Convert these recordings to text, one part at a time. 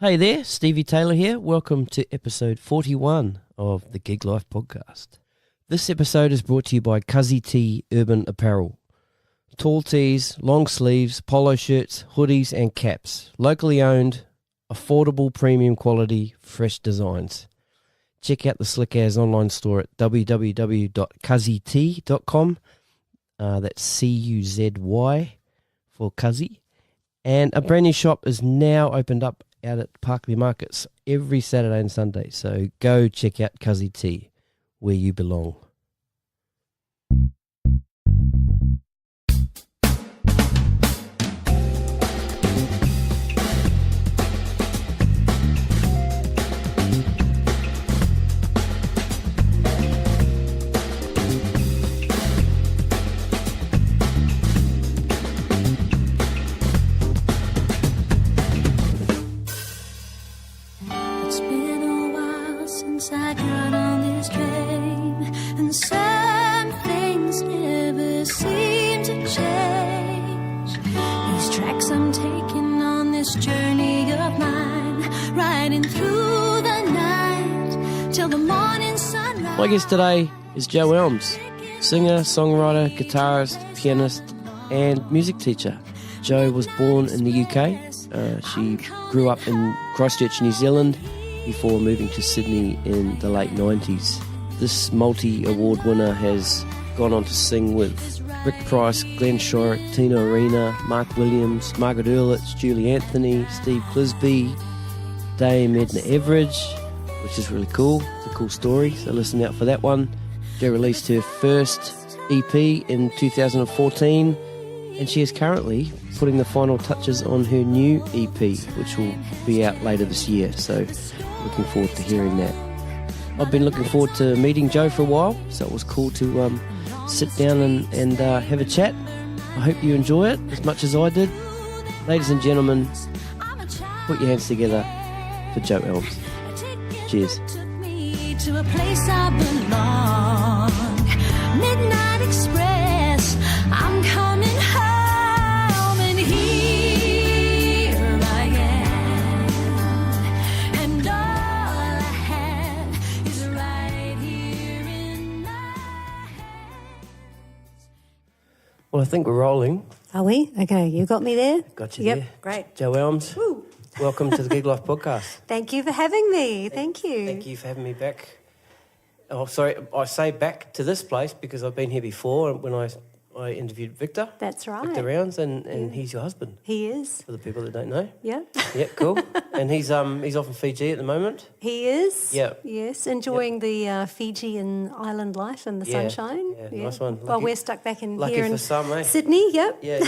Hey there, Stevie Taylor here. Welcome to episode 41 of the Gig Life Podcast. This episode is brought to you by Cuzzy T Urban Apparel. Tall tees, long sleeves, polo shirts, hoodies and caps. Locally owned, affordable, premium quality, fresh designs. Check out the Slick As online store at www.cuzzyt.com. That's C-U-Z-Y for Cuzzy. And a brand new shop is now opened up out at Parkley Markets every Saturday and Sunday. So go check out Cuzzy T, where you belong. I got on this train, and some things never seem to change. These tracks I'm taking on this journey of mine, riding through the night till the morning sunrise. My guest today is Joe Elms, singer, songwriter, guitarist, pianist, and music teacher. Jo was born in the UK. She grew up in Christchurch, New Zealand, before moving to Sydney in the late 90s. This multi-award winner has gone on to sing with Rick Price, Glenn Shorrock, Tina Arena, Mark Williams, Margaret Earlitz, Julie Anthony, Steve Clisby, Dame Edna Everage, which is really cool. It's a cool story, so listen out for that one. Jo released her first EP in 2014, and she is currently putting the final touches on her new EP, which will be out later this year, so looking forward to hearing that. I've been looking forward to meeting Jo for a while, so it was cool to sit down and have a chat. I hope you enjoy it as much as I did. Ladies and gentlemen, put your hands together for Jo Elms. Cheers. To a place I belong. Midnight Express, I'm coming home, and here I am, and all I have is right here in my hands. Well, I think we're rolling. Are we? Okay, you got me there? Got you there. there. Great. Jo Elms, Woo. welcome to the Gig Life Podcast. Thank you for having me. Thank you. Thank you for having me back. Oh, sorry, I say back to this place because I've been here before when I interviewed Victor. That's right. Victor Rounds, and he's your husband. He is. For the people that don't know. Yeah. Yeah, cool. And he's off in Fiji at the moment. He is. Yeah. Yes, enjoying the Fijian island life and the sunshine. Yeah, nice one. Well, we're stuck back in lucky here for in some, eh? Sydney. Yep. Yeah.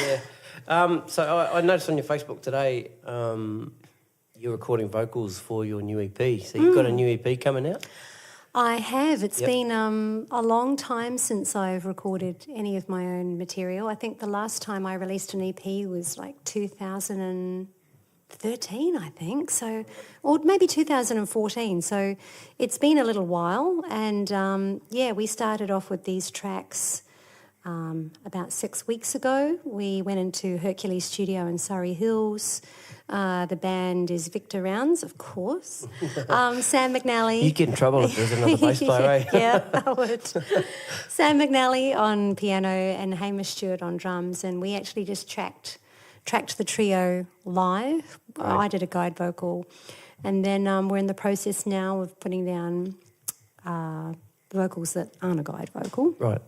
So I noticed on your Facebook today you're recording vocals for your new EP. So you've got a new EP coming out? I have. It's been a long time since I've recorded any of my own material. I think the last time I released an EP was like 2013, I think. So, or maybe 2014. So it's been a little while. And we started off with these tracks about 6 weeks ago. We went into Hercules Studio in Surrey Hills. The band is Victor Rounds, of course. Sam McNally. You'd get in trouble if there's another bass player, eh? Yeah, I would. Sam McNally on piano and Hamish Stewart on drums, and we actually just tracked the trio live. Right. I did a guide vocal, and then we're in the process now of putting down vocals that aren't a guide vocal. Right.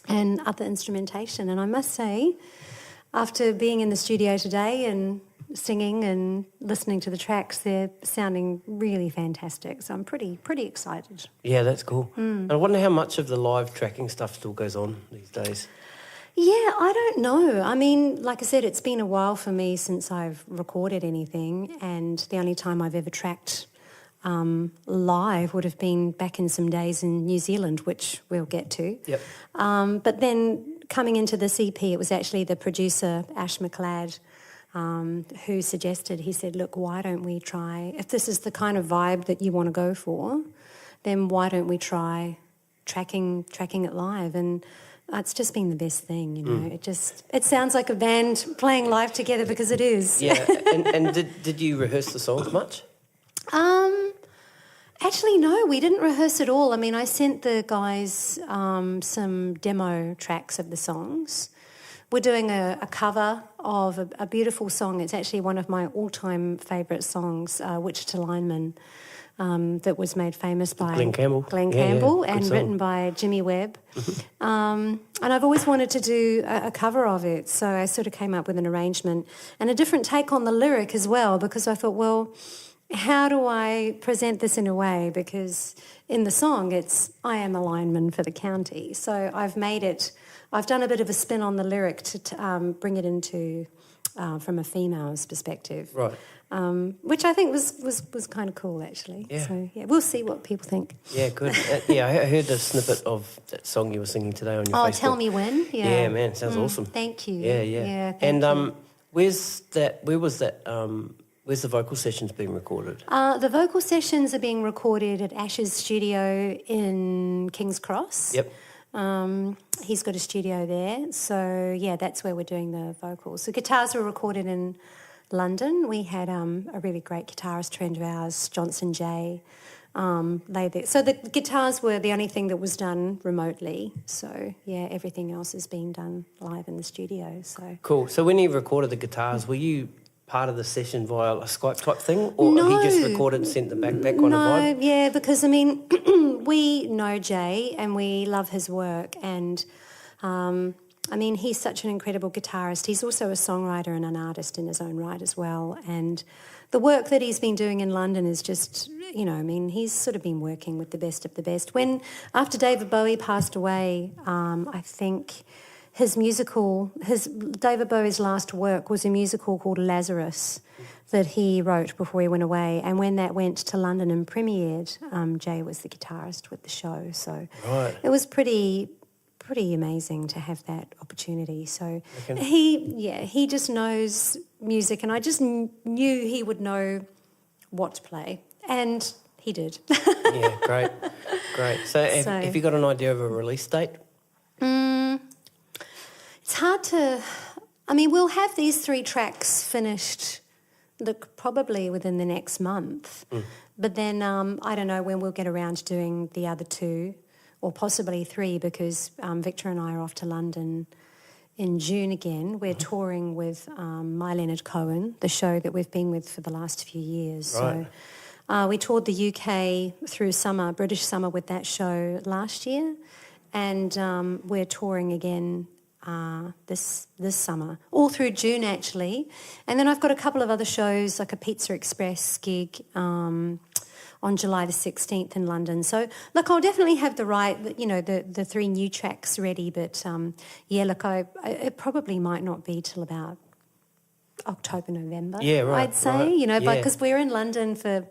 And other instrumentation. And I must say, after being in the studio today and singing and listening to the tracks, they're sounding really fantastic. So I'm pretty excited. Yeah, that's cool. And I wonder how much of the live tracking stuff still goes on these days. Yeah, I don't know. I mean, like I said, it's been a while for me since I've recorded anything, and the only time I've ever tracked live would have been back in some days in New Zealand, which we'll get to. Yep. But then coming into this EP, it was actually the producer, Ash McLeod, who suggested, he said, look, why don't we try, if this is the kind of vibe that you want to go for, then why don't we try tracking it live? And it's just been the best thing, you know. It sounds like a band playing live together because it is. Yeah, and did you rehearse the songs much? Actually, no, we didn't rehearse at all. I mean, I sent the guys some demo tracks of the songs. We're doing a cover of a beautiful song. It's actually one of my all-time favourite songs, Wichita Lineman, that was made famous by Glenn Campbell. And written by Jimmy Webb. And I've always wanted to do a cover of it, so I sort of came up with an arrangement and a different take on the lyric as well, because I thought, well, how do I present this in a way? Because in the song it's, I am a lineman for the county. So I've done a bit of a spin on the lyric to bring it into, from a female's perspective. Right. Which I think was kind of cool, actually. Yeah. So, yeah, we'll see what people think. Yeah, good. I heard a snippet of that song you were singing today on your Facebook. Oh, Tell Me When? Yeah. Yeah, man, sounds awesome. Thank you. Yeah. Thank And you. where's the vocal sessions being recorded? The vocal sessions are being recorded at Ash's studio in King's Cross. Yep. He's got a studio there. So, yeah, that's where we're doing the vocals. The guitars were recorded in London. We had a really great guitarist friend of ours, Johnson J, lay there. So the guitars were the only thing that was done remotely. So, yeah, everything else is being done live in the studio. So Cool. So when you recorded the guitars, were you part of the session via a Skype type thing, or he just recorded and sent them back, that kind of vibe? No, yeah, because, I mean, we know Jay and we love his work, and I mean, he's such an incredible guitarist. He's also a songwriter and an artist in his own right as well. And the work that he's been doing in London is just, you know, I mean, he's sort of been working with the best of the best. After David Bowie passed away, I think David Bowie's last work was a musical called Lazarus that he wrote before he went away. And when that went to London and premiered, Jay was the guitarist with the show. So It was pretty amazing to have that opportunity. So he just knows music, and I just knew he would know what to play, and he did. Yeah, great. So have you got an idea of a release date? It's hard to... I mean, we'll have these 3 tracks finished probably within the next month, but then I don't know when we'll get around to doing the other 2, or possibly 3, because Victor and I are off to London in June again. We're touring with My Leonard Cohen, the show that we've been with for the last few years. Right. So we toured the UK through summer, British summer, with that show last year, and we're touring again this summer, all through June actually. And then I've got a couple of other shows, like a Pizza Express gig on July the 16th in London. So, look, I'll definitely have the 3 new tracks ready, but, it probably might not be till about October, November, I'd say, because we're in London for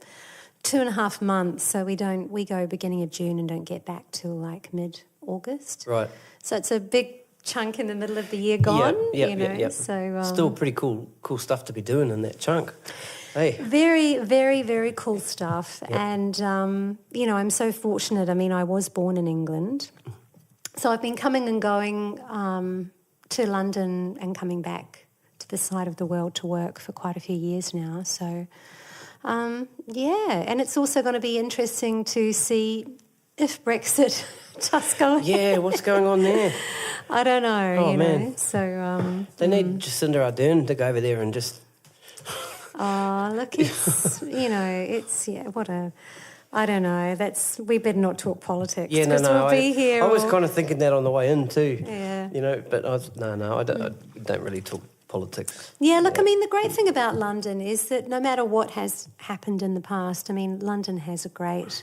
2.5 months, so we go beginning of June and don't get back till, like, mid-August. Right. So it's a big chunk in the middle of the year gone, Yep. So, still pretty cool stuff to be doing in that chunk. Hey. Very, very, very cool stuff. Yep. And, I'm so fortunate. I mean, I was born in England. So I've been coming and going to London and coming back to this side of the world to work for quite a few years now. So, and it's also going to be interesting to see if Brexit does go ahead. Yeah, what's going on there? I don't know, Oh, man. So, they need Jacinda Ardern to go over there and just... Oh, look, it's, I don't know, we better not talk politics. Yeah, because we'll be here. I was kind of thinking that on the way in too. Yeah. But I don't really talk politics. Yeah, look, I mean, the great thing about London is that no matter what has happened in the past, I mean, London has a great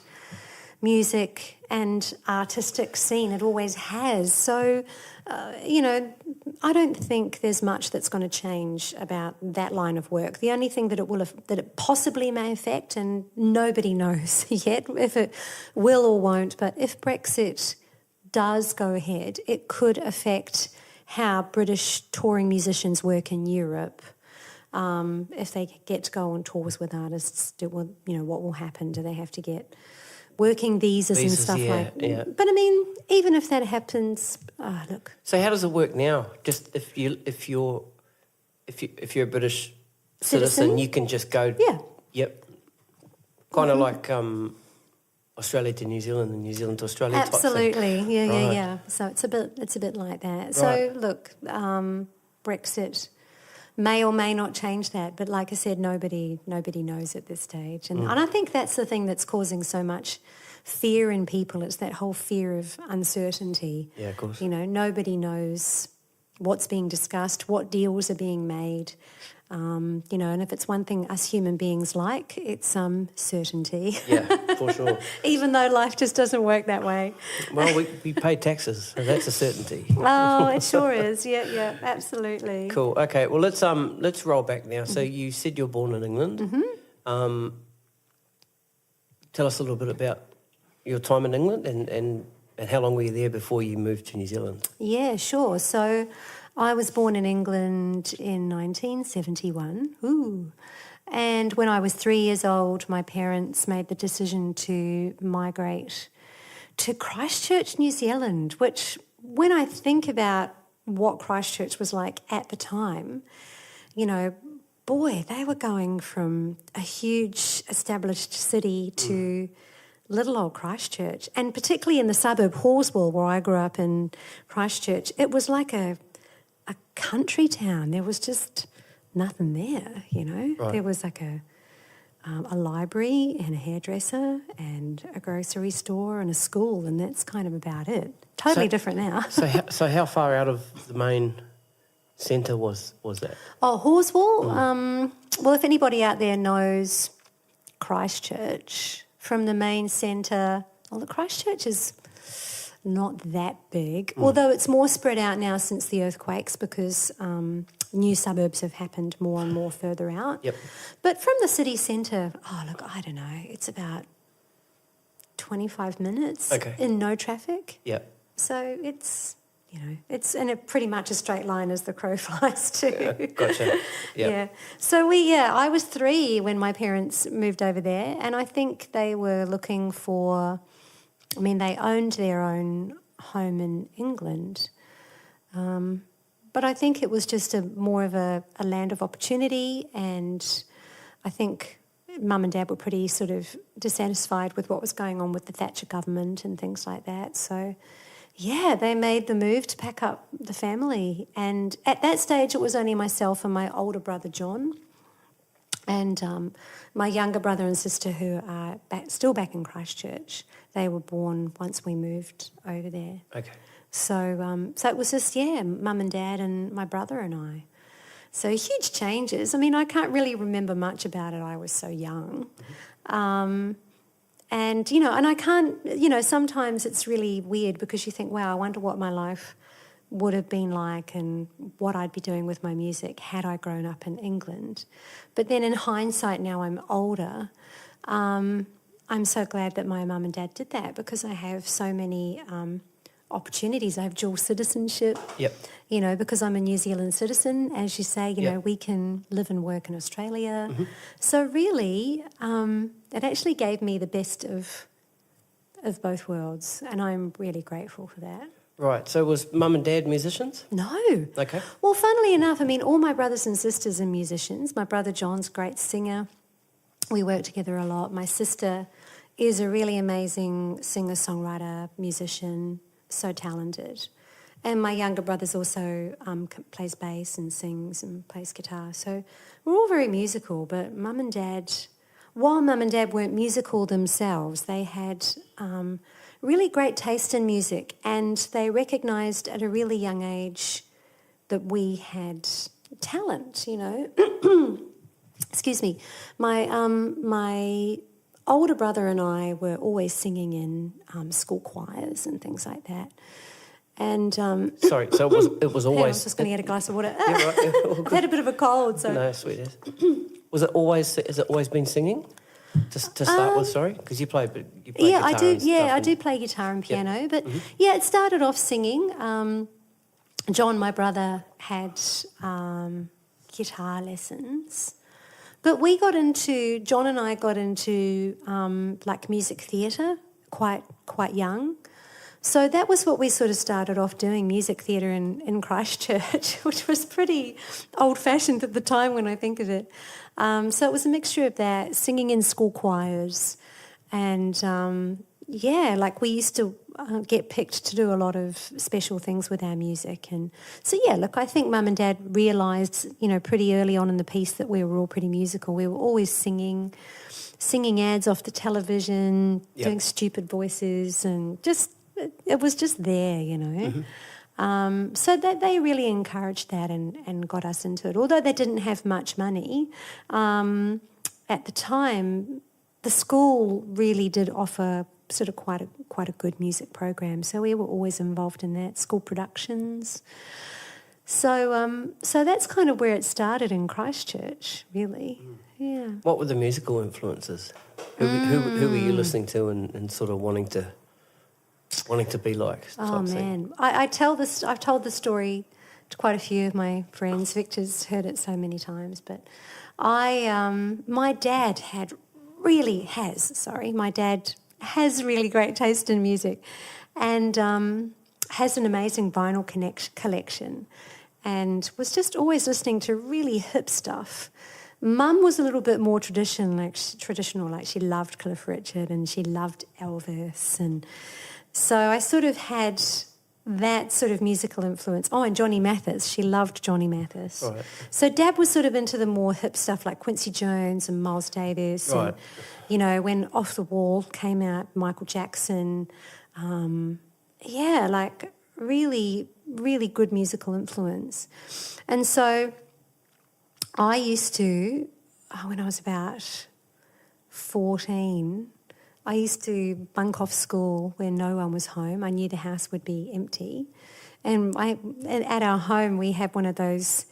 music and artistic scene. It always has. So, I don't think there's much that's going to change about that line of work. The only thing that it possibly may affect, and nobody knows yet if it will or won't, but if Brexit does go ahead, it could affect how British touring musicians work in Europe. If they get to go on tours with artists, what will happen? Do they have to get working visas and stuff like that? Yeah. But I mean, even if that happens, look. So how does it work now? Just if you're a British citizen, you can just go. Yeah. Yep. Of Kind of like Australia to New Zealand and New Zealand to Australia type thing. Absolutely, yeah, Right. yeah. So it's a bit like that. So Right. look, Brexit may or may not change that, but like I said, nobody knows at this stage, and I think that's the thing that's causing so much fear in people. It's that whole fear of uncertainty. Yeah, of course. You know, nobody knows what's being discussed, what deals are being made. You know, and if it's one thing us human beings like, it's certainty. Yeah, for sure. Even though life just doesn't work that way. Well, we pay taxes, so that's a certainty. Oh, it sure is. Yeah, absolutely. Cool. Okay. Well, let's roll back now. So you said you're born in England. Mm-hmm. Tell us a little bit about your time in England and how long were you there before you moved to New Zealand? Yeah, sure. So I was born in England in 1971. Ooh. And when I was 3 years old, my parents made the decision to migrate to Christchurch, New Zealand, which when I think about what Christchurch was like at the time, you know, boy, they were going from a huge established city to little old Christchurch. And particularly in the suburb Horswell, where I grew up in Christchurch, it was like a country town. There was just nothing there, you know. Right. There was like a library and a hairdresser and a grocery store and a school, and that's kind of about it. Totally different now. So how far out of the main centre was that? Oh, Horswell? Well, if anybody out there knows Christchurch, from the main centre, well, the Christchurch is not that big, although it's more spread out now since the earthquakes because new suburbs have happened more and more further out. Yep. But from the city centre, I don't know, it's about 25 minutes in no traffic. Yep. So it's, you know, it's in a pretty much a straight line as the crow flies too. Yeah, gotcha. Yep. Yeah. So I was 3 when my parents moved over there, and I think they were looking for, I mean, they owned their own home in England, but I think it was just more of a land of opportunity, and I think Mum and Dad were pretty sort of dissatisfied with what was going on with the Thatcher government and things like that. So, yeah, they made the move to pack up the family, and at that stage it was only myself and my older brother John, and my younger brother and sister who are still back in Christchurch. They were born once we moved over there. Okay. So it was just, Mum and Dad and my brother and I. So huge changes. I mean, I can't really remember much about it. I was so young. And, you know, and I can't, you know, sometimes it's really weird because you think, wow, I wonder what my life would have been like and what I'd be doing with my music had I grown up in England. But then in hindsight, now I'm older, I'm so glad that my mum and dad did that because I have so many opportunities. I have dual citizenship. Yep. You know, because I'm a New Zealand citizen, as you say, you know, we can live and work in Australia. Mm-hmm. So really, it actually gave me the best of both worlds, and I'm really grateful for that. Right. So was Mum and Dad musicians? No. Okay. Well, funnily enough, I mean, all my brothers and sisters are musicians. My brother John's a great singer. We work together a lot. My sister is a really amazing singer-songwriter, musician, so talented. And my younger brother's also plays bass and sings and plays guitar. So we're all very musical, but Mum and Dad, while Mum and Dad weren't musical themselves, they had really great taste in music, and they recognised at a really young age that we had talent, you know. Excuse me. My older brother and I were always singing in school choirs and things like that. And sorry, so it was always. I was just going to get a glass of water. Yeah, right. I've had a bit of a cold, so. No, sweet as. Has it always been singing? To start with, sorry, because you play guitar. Yeah, I do. And Yeah, stuff I do play guitar and piano, Yep. but Mm-hmm. yeah, it started off singing. John, my brother, had guitar lessons, but John and I got into like music theatre quite young. So that was what we sort of started off doing, music theatre in Christchurch, which was pretty old-fashioned at the time when I think of it. So it was a mixture of that, singing in school choirs, and like we used to get picked to do a lot of special things with our music. And so, I think Mum and Dad realised, pretty early on in the piece that we were all pretty musical. We were always singing ads off the television, doing stupid voices, and it was just there, Mm-hmm. So that they really encouraged that and got us into it. Although they didn't have much money, at the time, the school really did offer sort of quite a good music program. So we were always involved in that, school productions. So that's kind of where it started in Christchurch, really. Yeah. What were the musical influences? Who were you listening to and sort of wanting to be like? Oh man, I've told the story to quite a few of my friends. Victor's heard it so many times, but my dad has really great taste in music, and has an amazing vinyl collection, and was just always listening to really hip stuff. Mum was a little bit more traditional, like she loved Cliff Richard and she loved Elvis, and so I sort of had that sort of musical influence. Oh, and Johnny Mathis. She loved Johnny Mathis. Right. So Dad was sort of into the more hip stuff like Quincy Jones and Miles Davis. Right. And, when Off the Wall came out, Michael Jackson. Like really, really good musical influence. And so I used to, when I was about 14... I used to bunk off school when no one was home. I knew the house would be empty. And at our home, we had one of those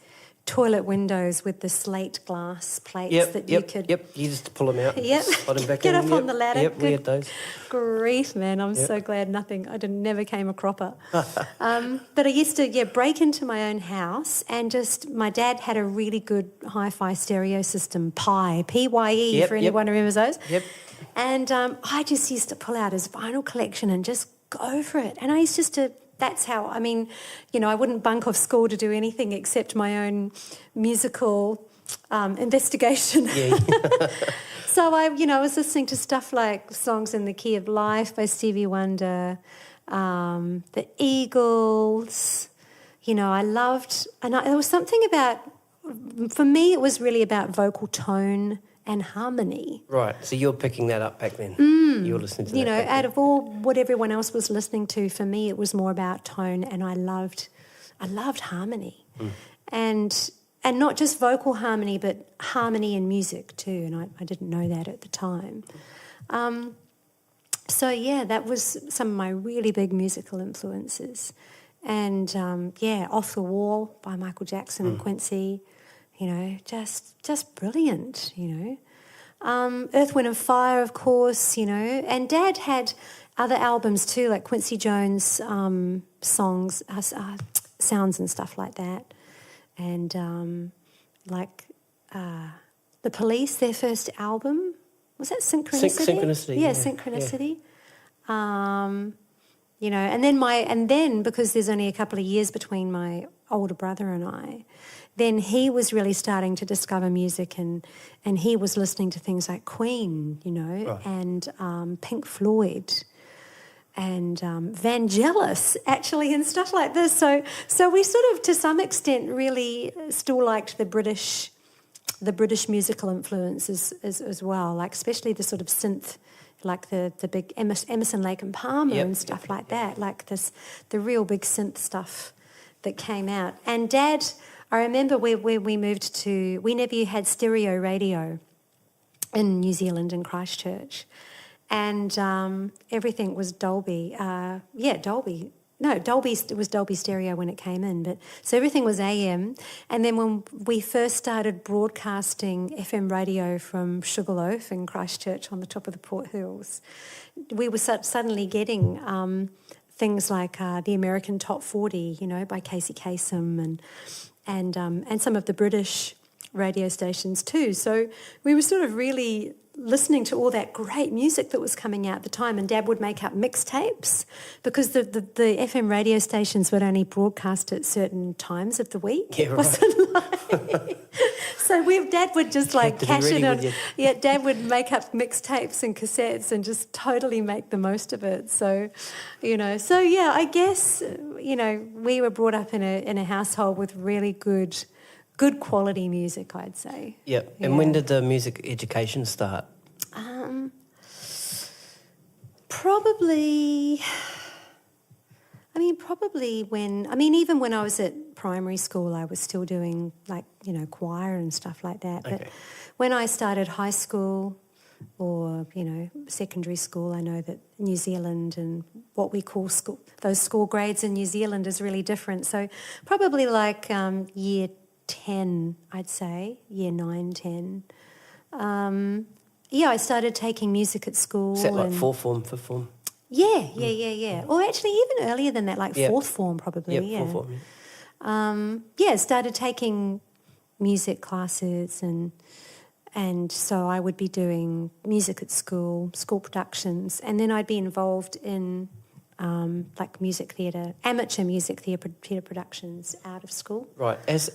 toilet windows with the slate glass plates you could... Yep, you just pull them out. Yep, Slide them back get in. up on the ladder. Yep, we had those. Grief, man, I'm so glad I never came a cropper. But I used to, break into my own house, and my dad had a really good hi-fi stereo system, P-Y-E, for anyone who remembers those. Yep. And I just used to pull out his vinyl collection and just go for it. And I used to, that's how, I wouldn't bunk off school to do anything except my own musical investigation. Yeah. So I was listening to stuff like Songs in the Key of Life by Stevie Wonder, the Eagles. I loved, there was something about, for me it was really about vocal tone and harmony. Right, so you're picking that up back then. You were listening to that. Out of all what everyone else was listening to, for me it was more about tone, and I loved harmony. And not just vocal harmony, but harmony in music too, and I didn't know that at the time. That was some of my really big musical influences. And Off the Wall by Michael Jackson and Quincy, just brilliant, Earth, Wind and Fire, of course, and Dad had other albums too, like Quincy Jones songs, sounds and stuff like that. And The Police, their first album, was that Synchronicity? Synchronicity. Yeah, Synchronicity. Yeah. And then because there's only a couple of years between my older brother and I, then he was really starting to discover music, and he was listening to things like Queen, right. and Pink Floyd, and Vangelis, actually, and stuff like this. So we sort of, to some extent, really still liked the British musical influences as well, like especially the sort of synth, like the big Emerson, Lake and Palmer and stuff like that, like the real big synth stuff that came out. And Dad, I remember where we moved to, we never had stereo radio in New Zealand, in Christchurch, and everything was Dolby. Dolby. No, it was Dolby Stereo when it came in, but so everything was AM. And then when we first started broadcasting FM radio from Sugarloaf in Christchurch on the top of the Port Hills, we were suddenly getting things like the American Top 40, by Casey Kasem, and some of the British radio stations too. So we were sort of really listening to all that great music that was coming out at the time, and Dad would make up mixtapes because the FM radio stations would only broadcast at certain times of the week. Yeah, right. Wasn't like... So Dad would just like cash in on... Yeah, Dad would make up mixtapes and cassettes and just totally make the most of it. So, I guess, we were brought up in a household with really good quality music, I'd say. Yep. And when did the music education start? Probably even when I was at primary school, I was still doing choir and stuff like that. Okay. But when I started high school or, secondary school, I know that New Zealand and what we call those school grades in New Zealand is really different. So probably year 10, I'd say, year 9, 10. I started taking music at school. Is that like fourth form, fifth form? Yeah. Or actually even earlier than that, fourth form probably. Yeah, fourth form. Started taking music classes and so I would be doing music at school productions, and then I'd be involved in music theatre, amateur music theatre productions out of school. Right, as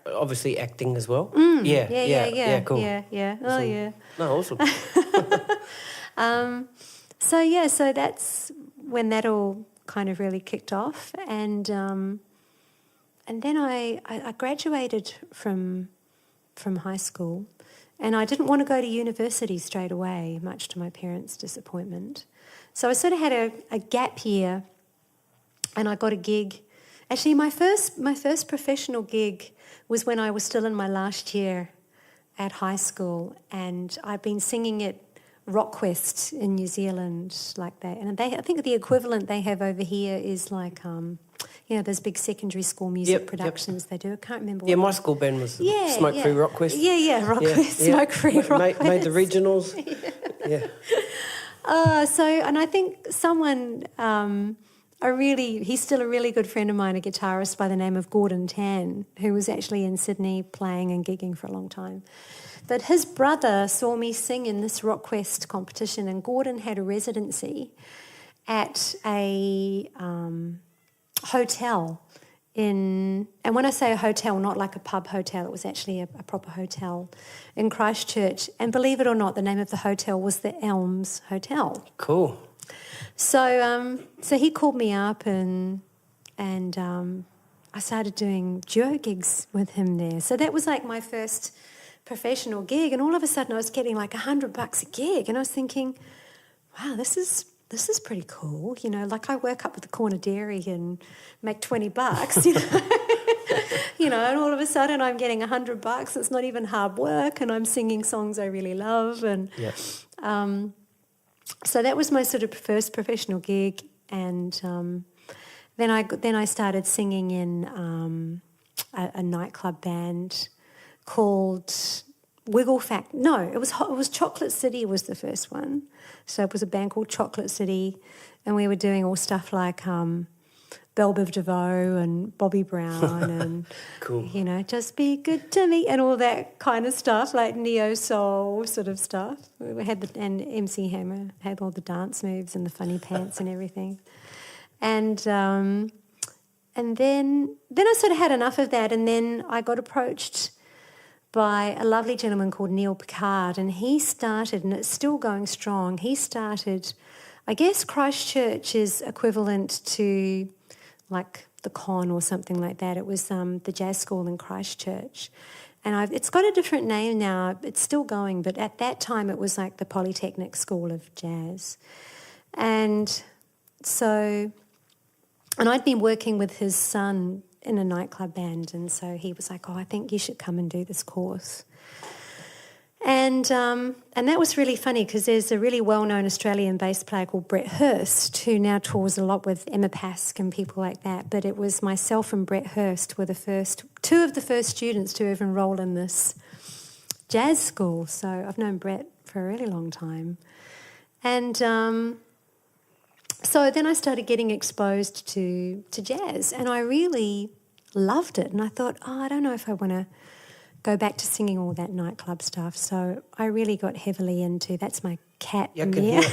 obviously acting as well. Yeah, cool. Yeah. Oh, awesome. yeah. No, awesome. So that's when that all kind of really kicked off, and then I graduated from high school, and I didn't want to go to university straight away, much to my parents' disappointment. So I sort of had a gap year, and I got a gig. Actually, my first professional gig was when I was still in my last year at high school, and I've been singing at Rockquest in New Zealand, like that. And I think the equivalent they have over here is like, those big secondary school music productions they do. I can't remember. Yeah, my school band was Smoke Free Rockquest. Yeah, Rockquest, Smoke Free Rockquest. Made the regionals. Yeah. And I think someone, he's still a really good friend of mine, a guitarist by the name of Gordon Tan, who was actually in Sydney playing and gigging for a long time. But his brother saw me sing in this Rockquest competition, and Gordon had a residency at a hotel and when I say a hotel, not like a pub hotel, it was actually a proper hotel in Christchurch. And believe it or not, the name of the hotel was the Elms Hotel. Cool. So he called me up and I started doing duo gigs with him there. So that was like my first professional gig, and all of a sudden I was getting like $100 a gig, and I was thinking, wow, this is pretty cool, like I work up at the corner dairy and make $20, and all of a sudden I'm getting $100. It's not even hard work, and I'm singing songs I really love, and so that was my sort of first professional gig, and then I started singing in a nightclub band called Wiggle Fact. No, it was Chocolate City was the first one. So it was a band called Chocolate City, and we were doing all stuff like Belle Biv DeVoe and Bobby Brown and cool. Just Be Good to Me and all that kind of stuff, like neo soul sort of stuff. We had and MC Hammer had all the dance moves and the funny pants and everything, and then I sort of had enough of that, and then I got approached by a lovely gentleman called Neil Picard, and he started, and it's still going strong, he started, I guess Christchurch is equivalent to like the Con or something like that. It was the jazz school in Christchurch. And it's got a different name now, it's still going, but at that time it was like the Polytechnic School of Jazz. And I'd been working with his son in a nightclub band, and so he was like, I think you should come and do this course. And that was really funny because there's a really well-known Australian bass player called Brett Hurst who now tours a lot with Emma Pask and people like that, but it was myself and Brett Hurst were two of the first students to ever enroll in this jazz school. So I've known Brett for a really long time. And so then I started getting exposed to jazz, and I really loved it. And I thought, I don't know if I want to go back to singing all that nightclub stuff. So I really got heavily into. That's my cat in can there. hear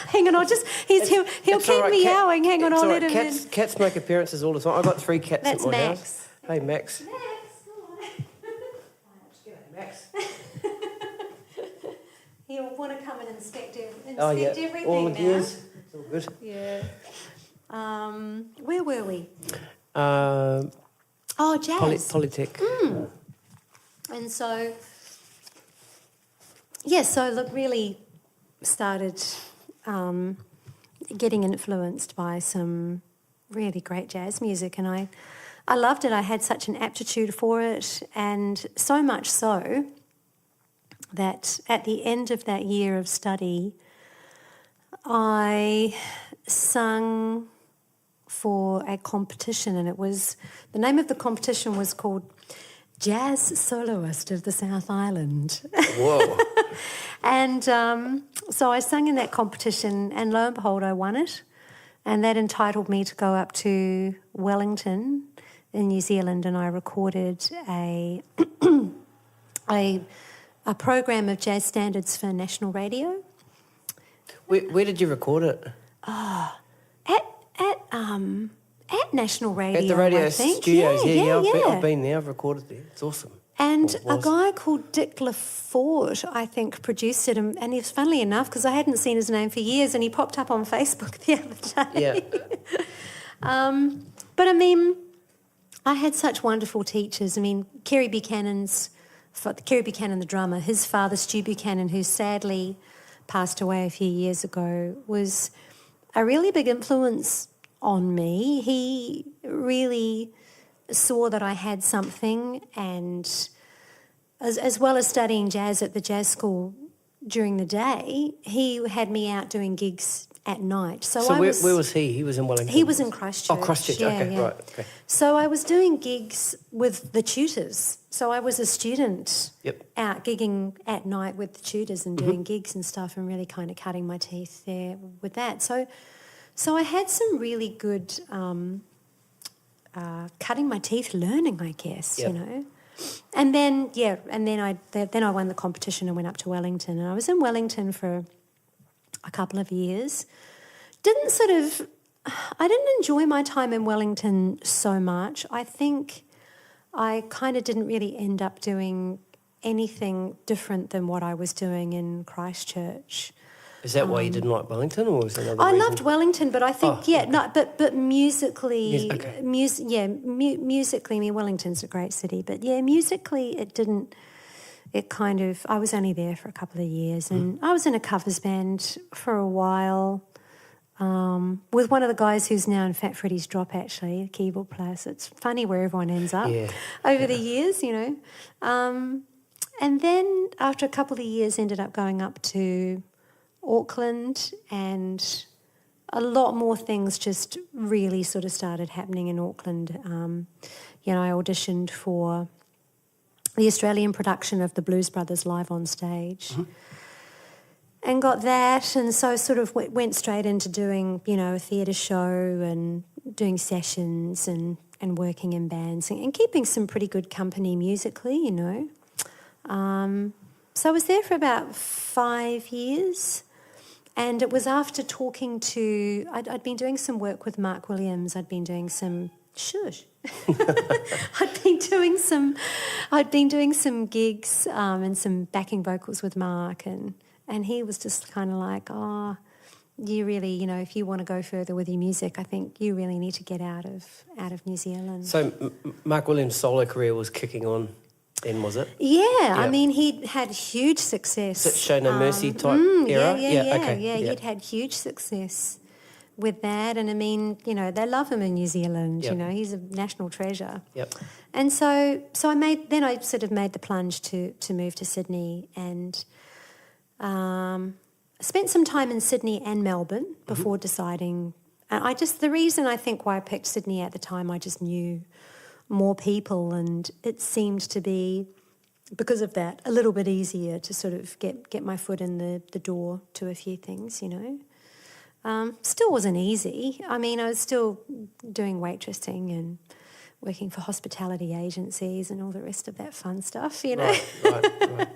Hang on, he'll keep all right, meowing. Hang on, it's I'll all let right. him in. Cats make appearances all the time. I've got 3 cats That's at my Max. house. Hey, Max. Max. He'll want to come and inspect everything all the now. gears. It's all good. Yeah. Where were we? Um, Jazz. Polytech. And so, look, really started getting influenced by some really great jazz music, and I loved it. I had such an aptitude for it, and so much so that at the end of that year of study, I sung for a competition, and the name of the competition was called Jazz Soloist of the South Island. Whoa. And so I sang in that competition, and lo and behold, I won it. And that entitled me to go up to Wellington in New Zealand, and I recorded a program of jazz standards for national radio. Where did you record it? At national radio, At the radio I think. studios. Yeah. I've been there. I've recorded there. It's awesome. And a guy called Dick I think, produced it, and he was, funnily enough, because I hadn't seen his name for years, and he popped up on Facebook the other day. Yeah. But I mean, I had such wonderful teachers. I mean, Kerry Buchanan, the drummer, his father, Stu Buchanan, who sadly passed away a few years ago, was a really big influence on me. He really saw that I had something, and as well as studying jazz at the jazz school during the day, he had me out doing gigs at night. So where was he? He was in Wellington? He was in Christchurch. Oh, Christchurch, okay, right. Okay. So I was doing gigs with the tutors. So I was a student out gigging at night with the tutors and doing gigs and stuff, and really kind of cutting my teeth there with that. So I had some really good cutting my teeth learning, I guess, you know. And then I won the competition and went up to Wellington, and I was in Wellington for a couple of years. I didn't enjoy my time in Wellington so much. I think I kind of didn't really end up doing anything different than what I was doing in Christchme. Is that why you didn't like Wellington, or was there another I reason? loved Wellington, but I think but musically, musically, I mean, Wellington's a great city, but musically, it didn't. It kind of, I was only there for a couple of years, and I was in a covers band for a while with one of the guys who's now in Fat Freddy's Drop, actually, a keyboard player. So it's funny where everyone ends up over the years, you know. And then after a couple of years, ended up going up to Auckland, and a lot more things just really sort of started happening in Auckland. I auditioned for the Australian production of the Blues Brothers Live on Stage and got that, and so sort of went straight into doing, a theatre show and doing sessions and working in bands and keeping some pretty good company musically, you know. So I was there for about 5 years. And it was after talking to, I'd been doing some work with Mark Williams. I'd been doing some I'd been doing some gigs and some backing vocals with Mark, and he was just kind of like, you really, if you want to go further with your music, I think you really need to get out of New Zealand. So Mark Williams' solo career was kicking on then, was it? Yeah, I mean, he'd had huge success. Is it Show No Mercy type era? He'd had huge success with that, and I mean, they love him in New Zealand. He's a national treasure. Yep. And so I sort of made the plunge to move to Sydney, and spent some time in Sydney and Melbourne before deciding. And the reason I think why I picked Sydney at the time, I just knew more people, and it seemed to be, because of that, a little bit easier to sort of get my foot in the door to a few things, Still wasn't easy. I mean, I was still doing waitressing and working for hospitality agencies and all the rest of that fun stuff, you know. Right.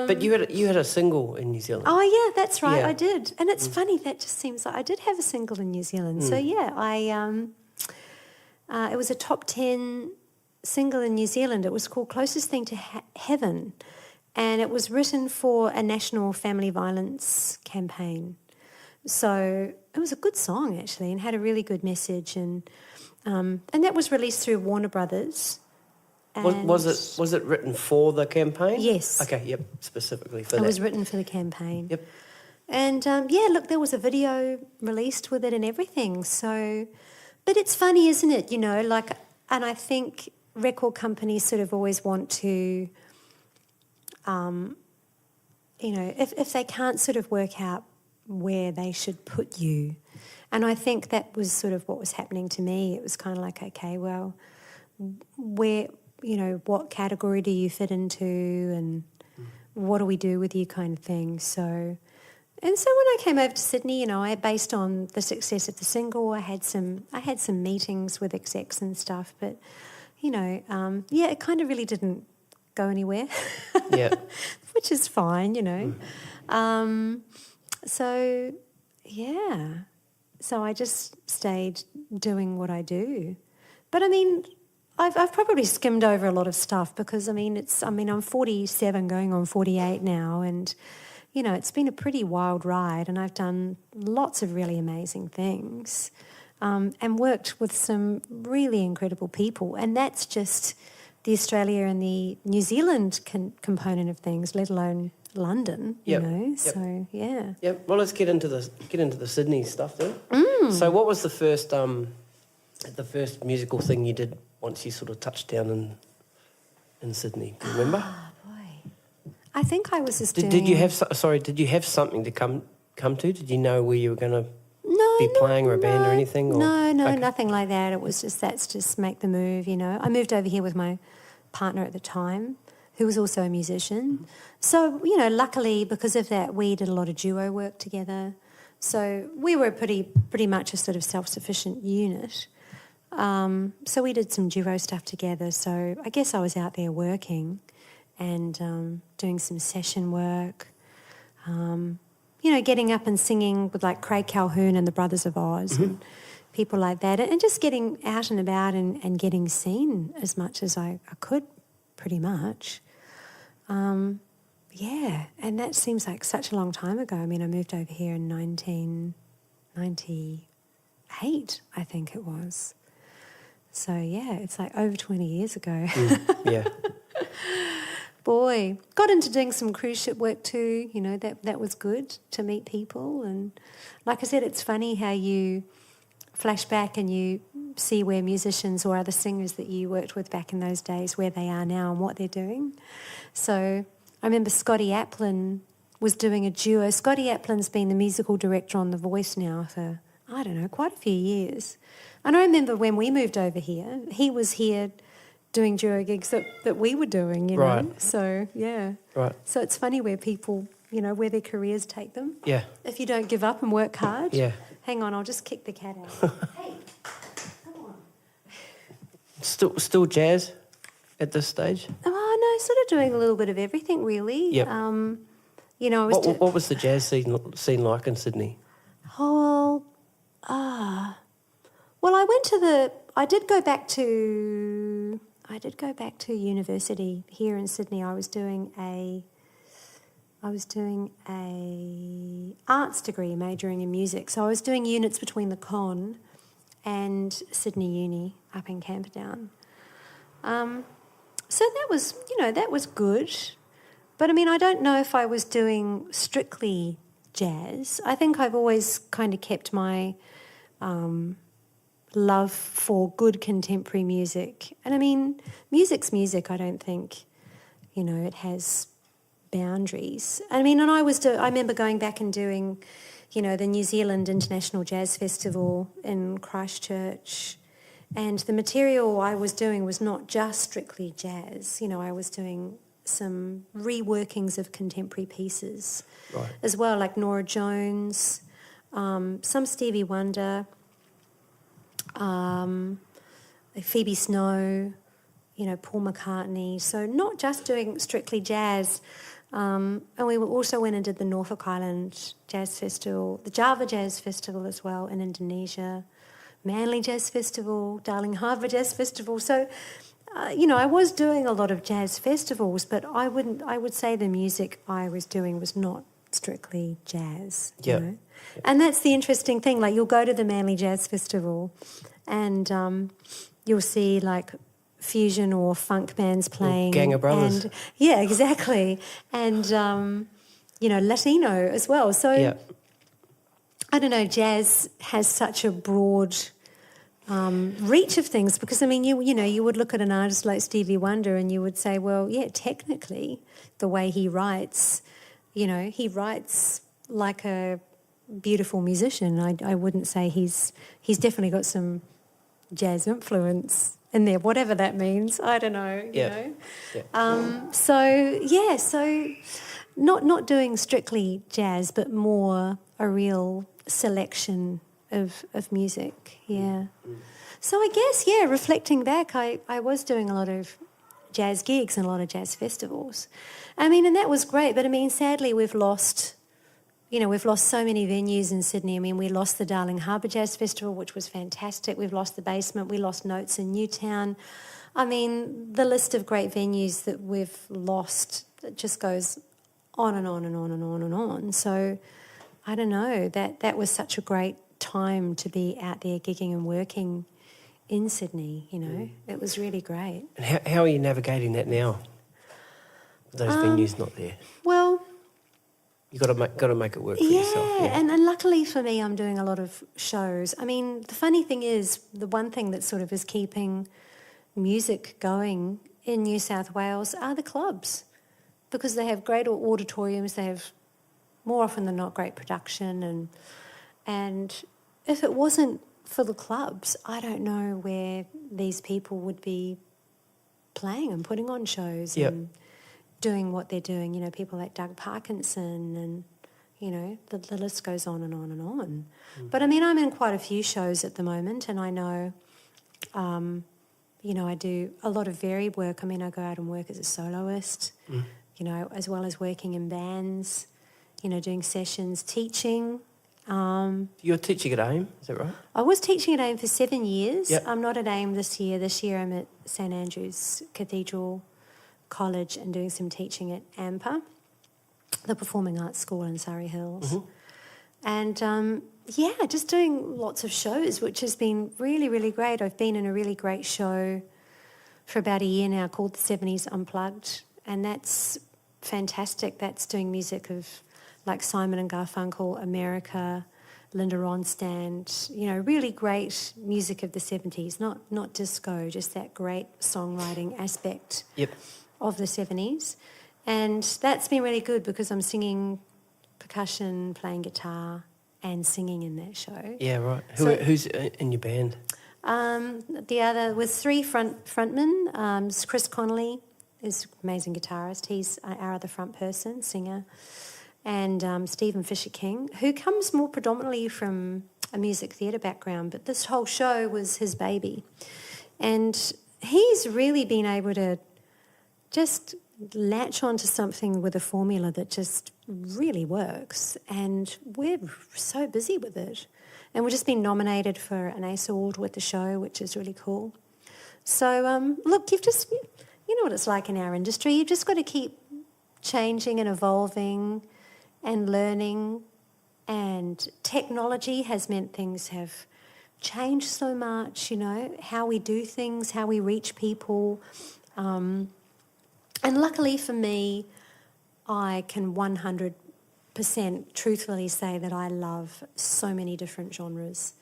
But you had a single in New Zealand. Oh, yeah, that's right, Yeah. I did. And it's funny, that just seems like I did have a single in New Zealand. So, yeah, it was a top 10 single in New Zealand. It was called Closest Thing to Heaven, and it was written for a national family violence campaign. So it was a good song, actually, and had a really good message. And that was released through Warner Brothers. Was it written for the campaign? Yes. Okay, yep, specifically for that. It was written for the campaign. Yep. And, look, there was a video released with it and everything. So, but it's funny, isn't it? You know, like, and I think record companies sort of always want to, if they can't sort of work out where they should put you. And I think that was sort of what was happening to me. It was kind of like, okay, well, where, what category do you fit into and what do we do with you kind of thing. So when I came over to Sydney, based on the success of the single, I had some meetings with execs and stuff, but, it kind of really didn't go anywhere. Yeah. Which is fine, So I just stayed doing what I do. But, I've probably skimmed over a lot of stuff because, I'm 47 going on 48 now and, it's been a pretty wild ride and I've done lots of really amazing things and worked with some really incredible people, and that's just the Australia and the New Zealand component of things, let alone London, Yep. So, yeah. Yep. Well, let's get into the Sydney stuff then. So what was the first musical thing you did once you sort of touched down in Sydney? Do you remember? I think I was just doing... Did you have something to come to? Did you know where you were going to be playing or a band or anything? Or? No, Okay. nothing like that. It was just make the move, I moved over here with my partner at the time, who was also a musician. So, luckily because of that, we did a lot of duo work together. So we were pretty much a sort of self-sufficient unit. So we did some duo stuff together. So I guess I was out there working and doing some session work, getting up and singing with like Craig Calhoun and the Brothers of Oz and people like that, and just getting out and about and getting seen as much as I could, pretty much. And that seems like such a long time ago. I moved over here in 1998, I think it was. So, it's like over 20 years ago. Yeah. Boy, got into doing some cruise ship work too, that was good to meet people. And like I said, it's funny how you flash back and you see where musicians or other singers that you worked with back in those days, where they are now and what they're doing. So I remember Scotty Applin was doing a duo. Scotty Applin's been the musical director on The Voice now for, I don't know, quite a few years. And I remember when we moved over here, he was here doing duo gigs that we were doing, Right. So, yeah. Right. So it's funny where people, where their careers take them. Yeah. If you don't give up and work hard. Yeah. Hang on, I'll just kick the cat out. Hey, come on. Still jazz at this stage? Oh, no, sort of doing a little bit of everything, really. Yep. I was What was the jazz scene like in Sydney? well, I did go back to university here in Sydney. I was doing a arts degree, majoring in music. So I was doing units between the Con and Sydney Uni up in Camperdown. So that was good. But I don't know if I was doing strictly jazz. I think I've always kind of kept my love for good contemporary music. And music's music. I don't think, it has boundaries. And I remember going back and doing, the New Zealand International Jazz Festival in Christchurch, and the material I was doing was not just strictly jazz. I was doing some reworkings of contemporary pieces as well, like Nora Jones, some Stevie Wonder, Phoebe Snow, Paul McCartney. So not just doing strictly jazz. And we also went and did the Norfolk Island Jazz Festival, the Java Jazz Festival as well in Indonesia, Manly Jazz Festival, Darling Harbour Jazz Festival. So, I was doing a lot of jazz festivals, but I would say the music I was doing was not strictly jazz. Yeah. And that's the interesting thing. Like, you'll go to the Manly Jazz Festival and you'll see, like, fusion or funk bands playing. Gang of Brothers. And, yeah, exactly. And, Latino as well. So, Yeah. I don't know, jazz has such a broad reach of things because, you would look at an artist like Stevie Wonder and you would say, well, yeah, technically the way he writes, he writes like a beautiful musician. I wouldn't say he's definitely got some jazz influence in there, whatever that means. I don't know, you know. Yeah. So not doing strictly jazz, but more a real selection of music, yeah. So I guess, reflecting back, I was doing a lot of jazz gigs and a lot of jazz festivals. And that was great, but sadly we've lost so many venues in Sydney. We lost the Darling Harbour Jazz Festival, which was fantastic. We've lost the Basement. We lost Notes in Newtown. The list of great venues that we've lost, it just goes on and on and on and on and on. So I don't know, that was such a great time to be out there gigging and working in Sydney, It was really great. And how are you navigating that now? Those venues not there. Well, You got to make it work for yourself. Yeah, and luckily for me, I'm doing a lot of shows. The funny thing is, the one thing that sort of is keeping music going in New South Wales are the clubs, because they have great auditoriums. They have more often than not great production, and if it wasn't for the clubs, I don't know where these people would be playing and putting on shows and doing what they're doing. People like Doug Parkinson and, the list goes on and on and on. But, I'm in quite a few shows at the moment, and I know, I do a lot of varied work. I go out and work as a soloist, as well as working in bands, doing sessions, teaching. You're teaching at AIM, is that right? I was teaching at AIM for 7 years. Yep. I'm not at AIM this year. This year I'm at St Andrew's Cathedral College and doing some teaching at AMPA, the Performing Arts School in Surrey Hills. And, just doing lots of shows, which has been really, really great. I've been in a really great show for about a year now called The 70s Unplugged, and that's fantastic. That's doing music of like Simon and Garfunkel, America, Linda Ronstadt, really great music of the 70s, not disco, just that great songwriting aspect of the 70s. And that's been really good because I'm singing percussion, playing guitar and singing in that show. Yeah, right. Who's in your band? The other was three frontmen. Chris Connolly is an amazing guitarist. He's our other front person, singer. And Stephen Fisher-King, who comes more predominantly from a music theatre background, but this whole show was his baby. And he's really been able to just latch onto something with a formula that just really works, and we're so busy with it. And we've just been nominated for an Ace Award with the show, which is really cool. So, look, you know what it's like in our industry. You've just got to keep changing and evolving and learning, and technology has meant things have changed so much, how we do things, how we reach people. And luckily for me, I can 100% truthfully say that I love so many different genres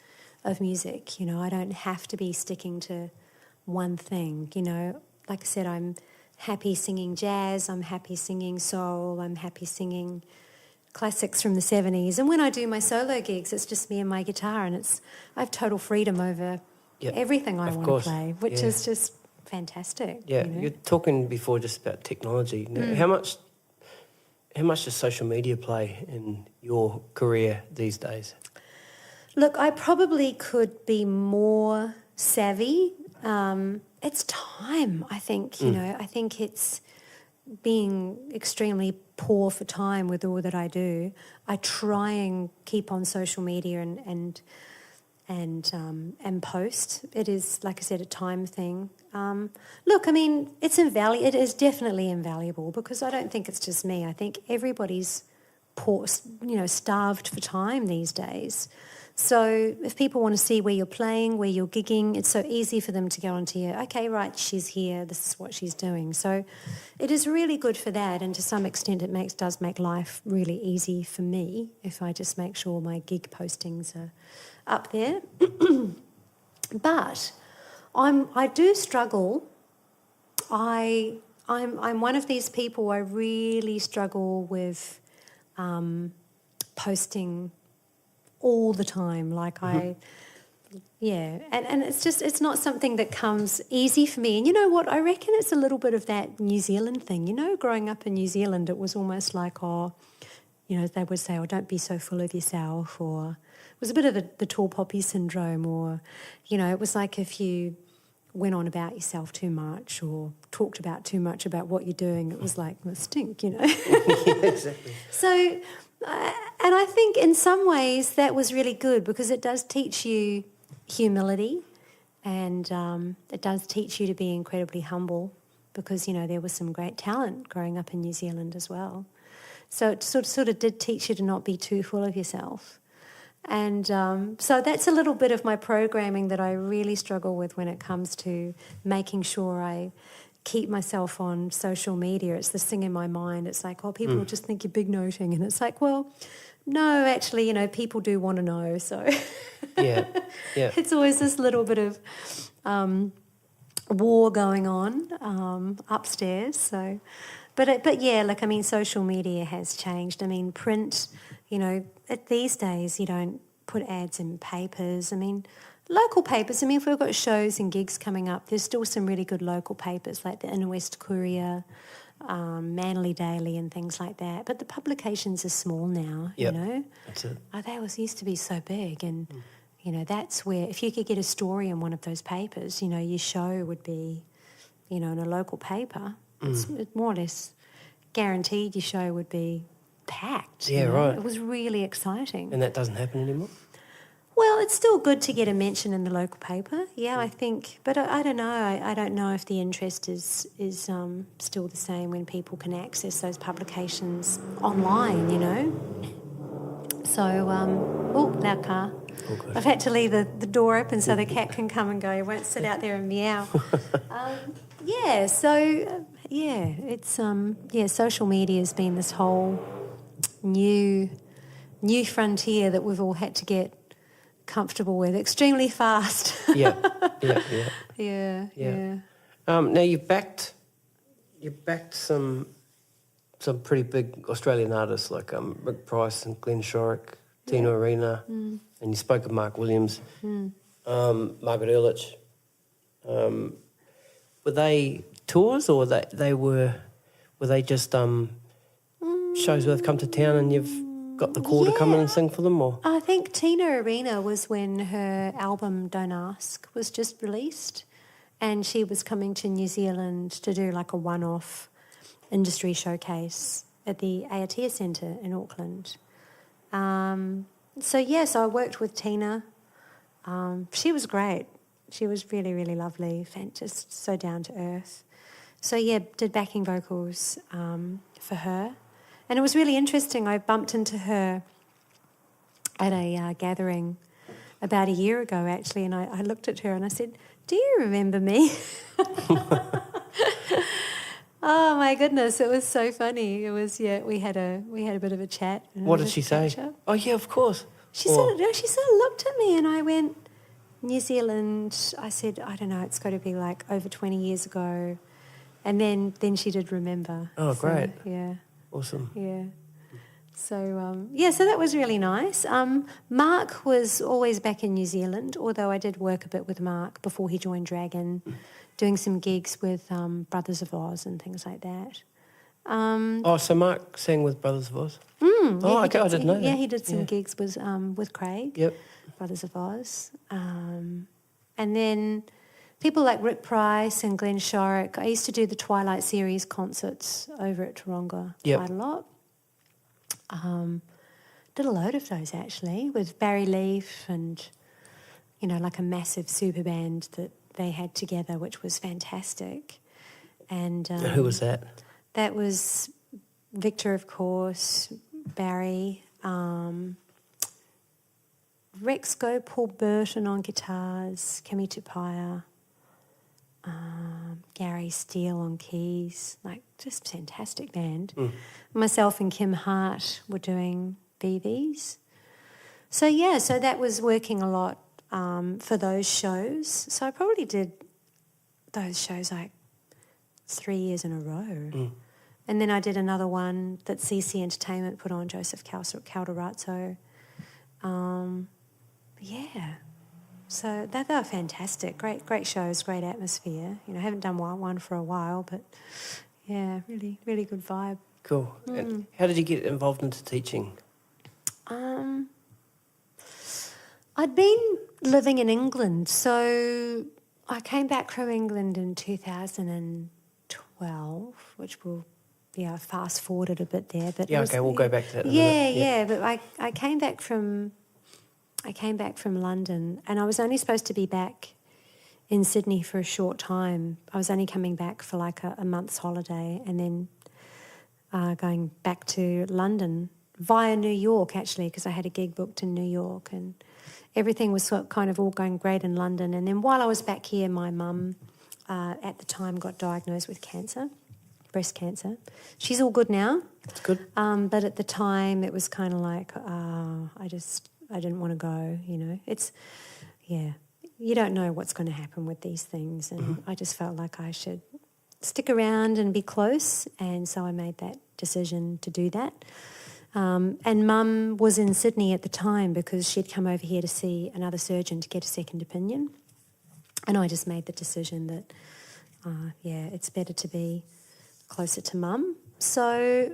of music. I don't have to be sticking to one thing. Like I said, I'm happy singing jazz, I'm happy singing soul, I'm happy singing classics from the 70s. And when I do my solo gigs, it's just me and my guitar, and I have total freedom over everything I want to play, which is just fantastic. Yeah, you're talking before just about technology. Now, how much does social media play in your career these days? Look, I probably could be more savvy. It's time, I think, you know. I think it's being extremely poor for time with all that I do. I try and keep on social media and post. It is, like I said, a time thing. Look, I mean, it is definitely invaluable, because I don't think it's just me. I think everybody's starved for time these days. So if people want to see where you're playing, where you're gigging, it's so easy for them to go onto you. Okay, right, she's here, this is what she's doing. So it is really good for that, and to some extent it does make life really easy for me if I just make sure my gig postings are up there. But I do struggle. I'm one of these people, I really struggle with posting all the time. Like and it's not something that comes easy for me. And you know what, I reckon it's a little bit of that New Zealand thing. You know, growing up in New Zealand, it was almost like, they would say, don't be so full of yourself, or it was a bit of the tall poppy syndrome, or, it was like if you went on about yourself too much or talked about too much about what you're doing, it was like, well, stink, Yeah, exactly. So, and I think in some ways that was really good, because it does teach you humility, and it does teach you to be incredibly humble, because, there was some great talent growing up in New Zealand as well. So it sort of did teach you to not be too full of yourself. And so that's a little bit of my programming that I really struggle with when it comes to making sure I keep myself on social media. It's this thing in my mind. It's like, people will just think you're big noting. And it's like, well, no, actually, people do want to know. So yeah. It's always this little bit of war going on upstairs. So, but yeah, look, I mean, social media has changed. I mean, print, these days you don't put ads in papers. I mean, local papers, if we've got shows and gigs coming up, there's still some really good local papers like the Inner West Courier, Manly Daily and things like that. But the publications are small now, That's it. They used to be so big, and, that's where, if you could get a story in one of those papers, your show would be, in a local paper. It's more or less guaranteed your show would be packed. Yeah, right. It was really exciting. And that doesn't happen anymore? Well, it's still good to get a mention in the local paper, I think. But I don't know. I don't know if the interest is still the same when people can access those publications online, So, loud car. Okay. I've had to leave the door open so the cat can come and go. He won't sit out there and meow. It's social media has been this whole new frontier that we've all had to get comfortable with extremely fast. Yeah. Now you've backed some pretty big Australian artists like Rick Price and Glenn Shorrock, Tino Arena, and you spoke of Mark Williams, Margaret Ehrlich. Were they tours, or were they just shows where they've come to town and you've got the call to come in and sing for them? Or I think Tina Arena was when her album Don't Ask was just released, and she was coming to New Zealand to do like a one-off industry showcase at the Aotea Centre in Auckland. So I worked with Tina. She was great. She was really, really lovely, just so down to earth. So did backing vocals for her. And it was really interesting. I bumped into her at a gathering about a year ago, actually, and I looked at her and I said, "Do you remember me?" Oh my goodness, it was so funny. It was we had a bit of a chat. What did she say? Oh yeah, of course. She sort of looked at me, and I went, New Zealand. I said, I don't know, it's got to be like over 20 years ago. And then she did remember. Oh, so, great. Yeah. Awesome. Yeah. So, so that was really nice. Mark was always back in New Zealand, although I did work a bit with Mark before he joined Dragon, doing some gigs with Brothers of Oz and things like that. So Mark sang with Brothers of Oz? I didn't know that. Yeah, he did some gigs with Craig, Brothers Brothers of Oz. And then people like Rick Price and Glenn Shorrock. I used to do the Twilight series concerts over at Taronga quite a lot. Did a load of those actually with Barry Leaf and, like a massive super band that they had together, which was fantastic. And who was that? That was Victor, of course, Barry, Rex Go, Paul Burton on guitars, Kemi Tupaya, Gary Steele on keys, like just fantastic band. Myself and Kim Hart were doing VVs. So that was working a lot for those shows. So I probably did those shows like 3 years in a row. And then I did another one that CC Entertainment put on, Joseph Calderazzo. So they were fantastic. Great shows, great atmosphere. I haven't done one for a while, but yeah, really, really good vibe. Cool. And how did you get involved into teaching? I'd been living in England, so I came back from England in 2012, which will, fast forwarded a bit there. But we'll go back to that in a minute. But I came back from London, and I was only supposed to be back in Sydney for a short time. I was only coming back for like a month's holiday, and then going back to London via New York, actually, because I had a gig booked in New York, and everything was kind of all going great in London. And then while I was back here, my mum at the time got diagnosed with cancer, breast cancer. She's all good now. That's good. But at the time, it was kind of like, I didn't want to go, you don't know what's going to happen with these things. And I just felt like I should stick around and be close. And so I made that decision to do that. And Mum was in Sydney at the time because she'd come over here to see another surgeon to get a second opinion. And I just made the decision that, it's better to be closer to Mum. So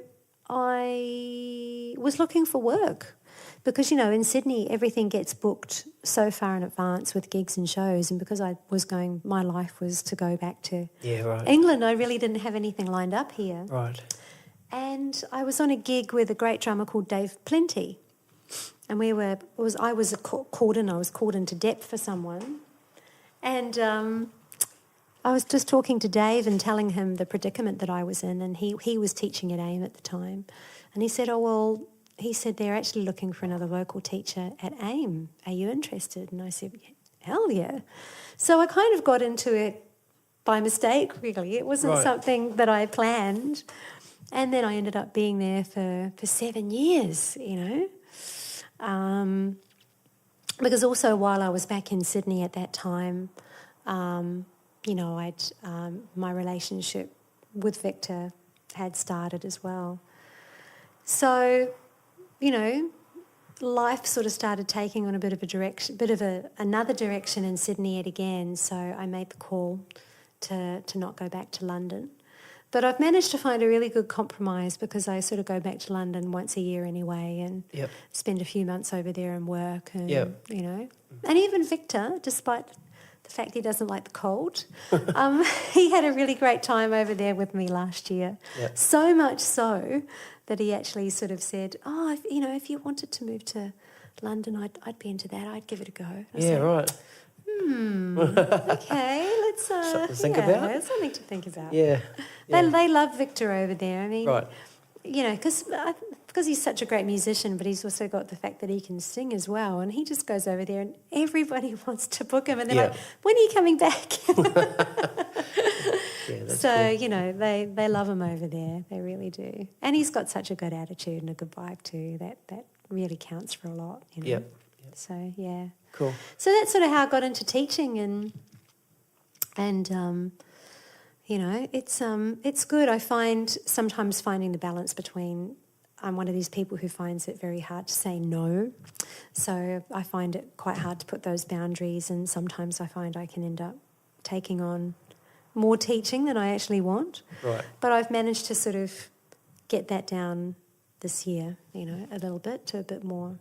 I was looking for work because, in Sydney, everything gets booked so far in advance with gigs and shows. And because my life was to go back to England, I really didn't have anything lined up here. Right. And I was on a gig with a great drummer called Dave Plenty. And I was called into depth for someone. And I was just talking to Dave and telling him the predicament that I was in, and he was teaching at AIM at the time. And he said, they're actually looking for another vocal teacher at AIM. Are you interested? And I said, hell yeah. So I kind of got into it by mistake, really. It wasn't something that I planned. And then I ended up being there for 7 years, because also while I was back in Sydney at that time, my relationship with Victor had started as well. So, life sort of started taking on a bit of another direction in Sydney yet again. So I made the call to not go back to London. But I've managed to find a really good compromise because I sort of go back to London once a year anyway and spend a few months over there and work and, And even Victor, despite the fact he doesn't like the cold, he had a really great time over there with me last year. Yep. So much so that he actually sort of said, if you wanted to move to London, I'd be into that. I'd give it a go. Right. Okay, let's something to think about. Something to think about. Yeah. They love Victor over there. I mean, right. Because he's such a great musician, but he's also got the fact that he can sing as well, and he just goes over there, and everybody wants to book him, and they're like, "When are you coming back?" That's so cool. they love him over there. They really do, and he's got such a good attitude and a good vibe too. That really counts for a lot. Yep. So yeah. Cool. So that's sort of how I got into teaching, and it's good. I find sometimes finding the balance between. I'm one of these people who finds it very hard to say no, so I find it quite hard to put those boundaries, and sometimes I find I can end up taking on more teaching than I actually want. Right. But I've managed to sort of get that down this year, a little bit to a bit more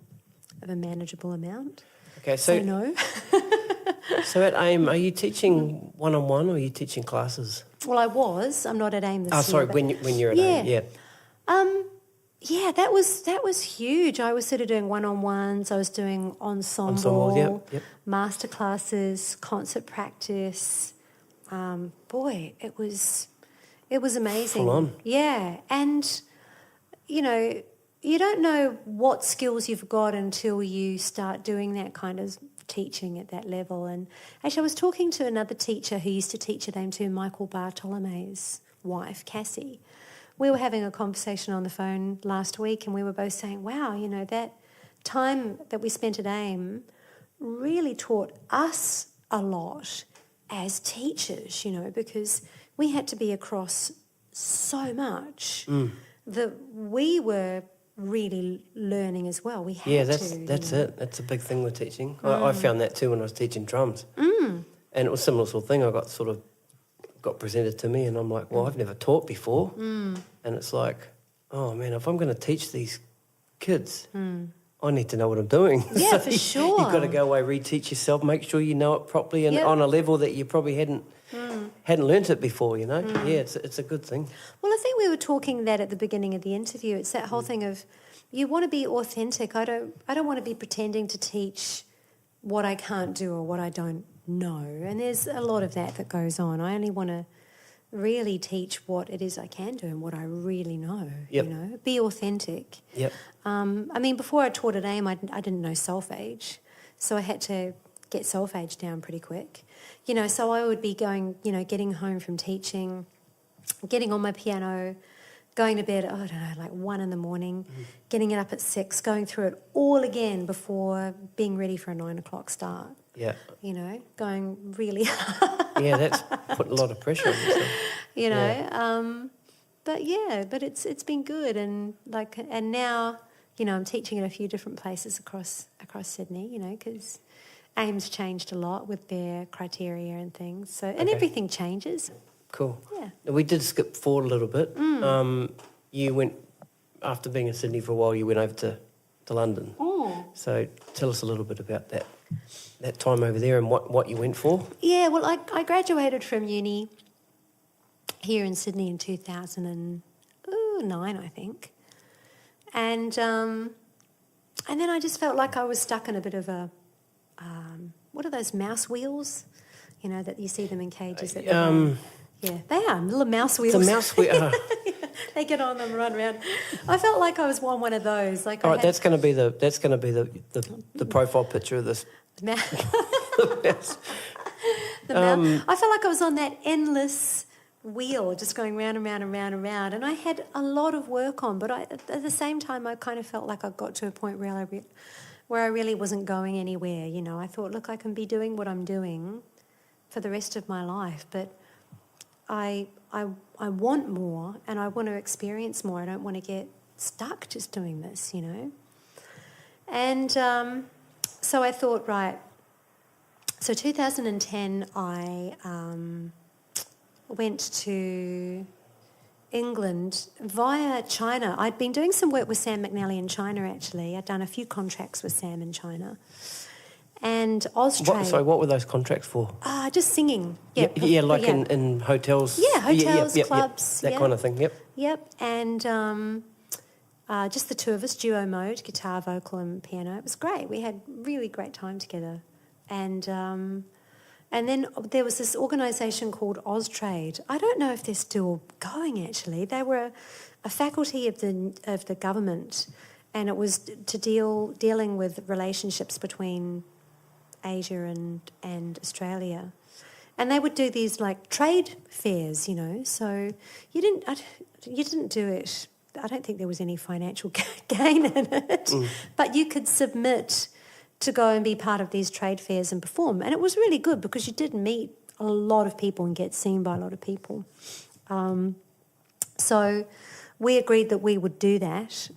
of a manageable amount. Okay, so no. So at AIM, are you teaching one-on-one or are you teaching classes? Well, I was. I'm not at AIM this year. Oh, sorry, but- when you're at AIM, yeah. Yeah, that was huge. I was sort of doing one-on-ones. I was doing ensemble, Yep. master classes, concert practice. Boy, it was amazing. Full on. Yeah, and you know, you don't know what skills you've got until you start doing that kind of teaching at that level. And actually, I was talking to another teacher who used to teach at AIM too, Michael Bartolome's wife, Cassie. We were having a conversation on the phone last week and we were both saying, wow, you know, that time that we spent at AIM really taught us a lot as teachers, you know, because we had to be across so much that we were really learning as well. We had that's it. That's a big thing with teaching. I found that too when I was teaching drums. And it was a similar sort of thing. I got presented to me and I'm like, well, I've never taught before. And it's like, oh man, if I'm going to teach these kids, I need to know what I'm doing. Yeah, So for sure. You've got to go away, reteach yourself, make sure you know it properly and on a level that you probably hadn't learnt it before, you know. Yeah, it's a good thing. Well, I think we were talking that at the beginning of the interview. It's that whole thing of you want to be authentic. I don't want to be pretending to teach what I can't do or what I don't know. And there's a lot of that goes on. I only want to really teach what it is I can do and what I really know. Yep. You know, be authentic. Yep. I mean, before I taught at AIM, I didn't know solfege, so I had to get solfege down pretty quick. You know, so I would be going, you know, getting home from teaching, getting on my piano, going to bed, I don't know, like 1 a.m, getting it up at 6, going through it all again before being ready for a 9 o'clock start. Yeah. You know, going really hard. Yeah, that's putting a lot of pressure on yourself. You know, but it's been good, and now, you know, I'm teaching at a few different places across Sydney, you know, because AIM's changed a lot with their criteria and things, so and everything changes. Cool. Yeah. Now, we did skip forward a little bit. You went, after being in Sydney for a while, you went over to London. So tell us a little bit about that time over there and what you went for. Yeah, well, I graduated from uni here in Sydney in 2009, I think. And then I just felt like I was stuck in a bit of a, what are those mouse wheels? You know, that you see them in cages. Yeah, they are, little mouse wheels. The mouse wheel. They get on them and run around. I felt like I was on one of those. Like, all right, that's going to be the profile picture of this. The mouse. The mouse. I felt like I was on that endless wheel, just going round and round and round and round. And I had a lot of work on, but at the same time, I kind of felt like I got to a point where I really wasn't going anywhere. You know, I thought, look, I can be doing what I'm doing for the rest of my life, but I want more, and I want to experience more. I don't want to get stuck just doing this, you know. And so I thought, right. So 2010, I went to England via China. I'd been doing some work with Sam McNally in China, actually. I'd done a few contracts with Sam in China. And Austrade. What were those contracts for? Just singing. In hotels. Yeah, hotels, clubs. That kind of thing, Yep, and just the two of us, duo mode, guitar, vocal and piano. It was great. We had really great time together. And then there was this organisation called Austrade. I don't know if they're still going, actually. They were a faculty of the government, and it was to dealing with relationships between Asia and Australia, and they would do these like trade fairs, you know. So you didn't do it. I don't think there was any financial gain in it, but you could submit to go and be part of these trade fairs and perform, and it was really good because you did meet a lot of people and get seen by a lot of people. So we agreed that we would do that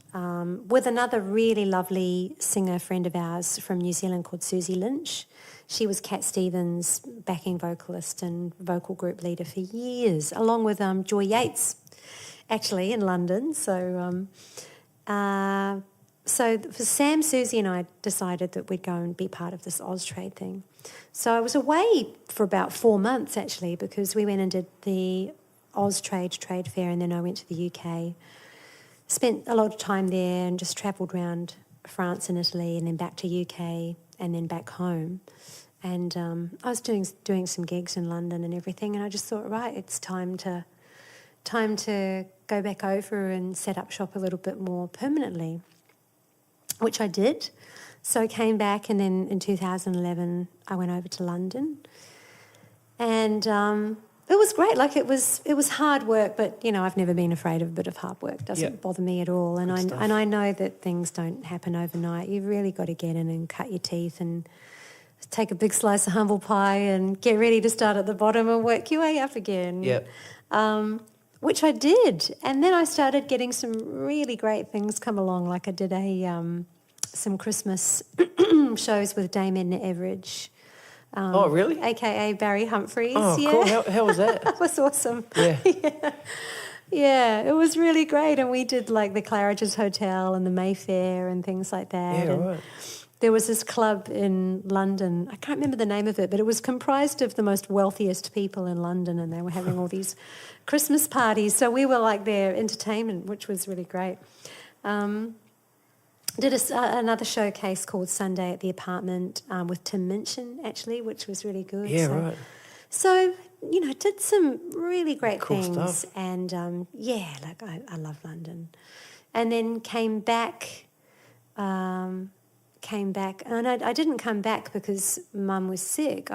with another really lovely singer friend of ours from New Zealand called Susie Lynch. She was Cat Stevens' backing vocalist and vocal group leader for years, along with Joy Yates, actually, in London. So, So for Sam, Susie and I decided that we'd go and be part of this Austrade thing. So I was away for about 4 months, actually, because we went and did the Austrade trade fair, and then I went to the UK. Spent a lot of time there and just travelled around France and Italy and then back to UK and then back home. And I was doing some gigs in London and everything, and I just thought, right, it's time to go back over and set up shop a little bit more permanently, which I did. So I came back, and then in 2011 I went over to London, and it was great. Like it was hard work, but you know, I've never been afraid of a bit of hard work. It doesn't bother me at all. And I know that things don't happen overnight. You've really got to get in and cut your teeth and take a big slice of humble pie and get ready to start at the bottom and work your way up again. Yep. Which I did, and then I started getting some really great things come along. Like I did some Christmas shows with Dame Edna Everage. Oh, really? AKA Barry Humphries. Oh, yeah. cool. How was that? That was awesome. Yeah. Yeah, it was really great. And we did like the Claridge's Hotel and the Mayfair and things like that. Yeah, and right. there was this club in London. I can't remember the name of it, but it was comprised of the most wealthiest people in London, and they were having all these Christmas parties. So we were like their entertainment, which was really great. Did another showcase called Sunday at the Apartment with Tim Minchin, actually, which was really good. Yeah, right. So, you know, did some really great Cool things. stuff. And, I love London. And then came back, and I didn't come back because Mum was sick.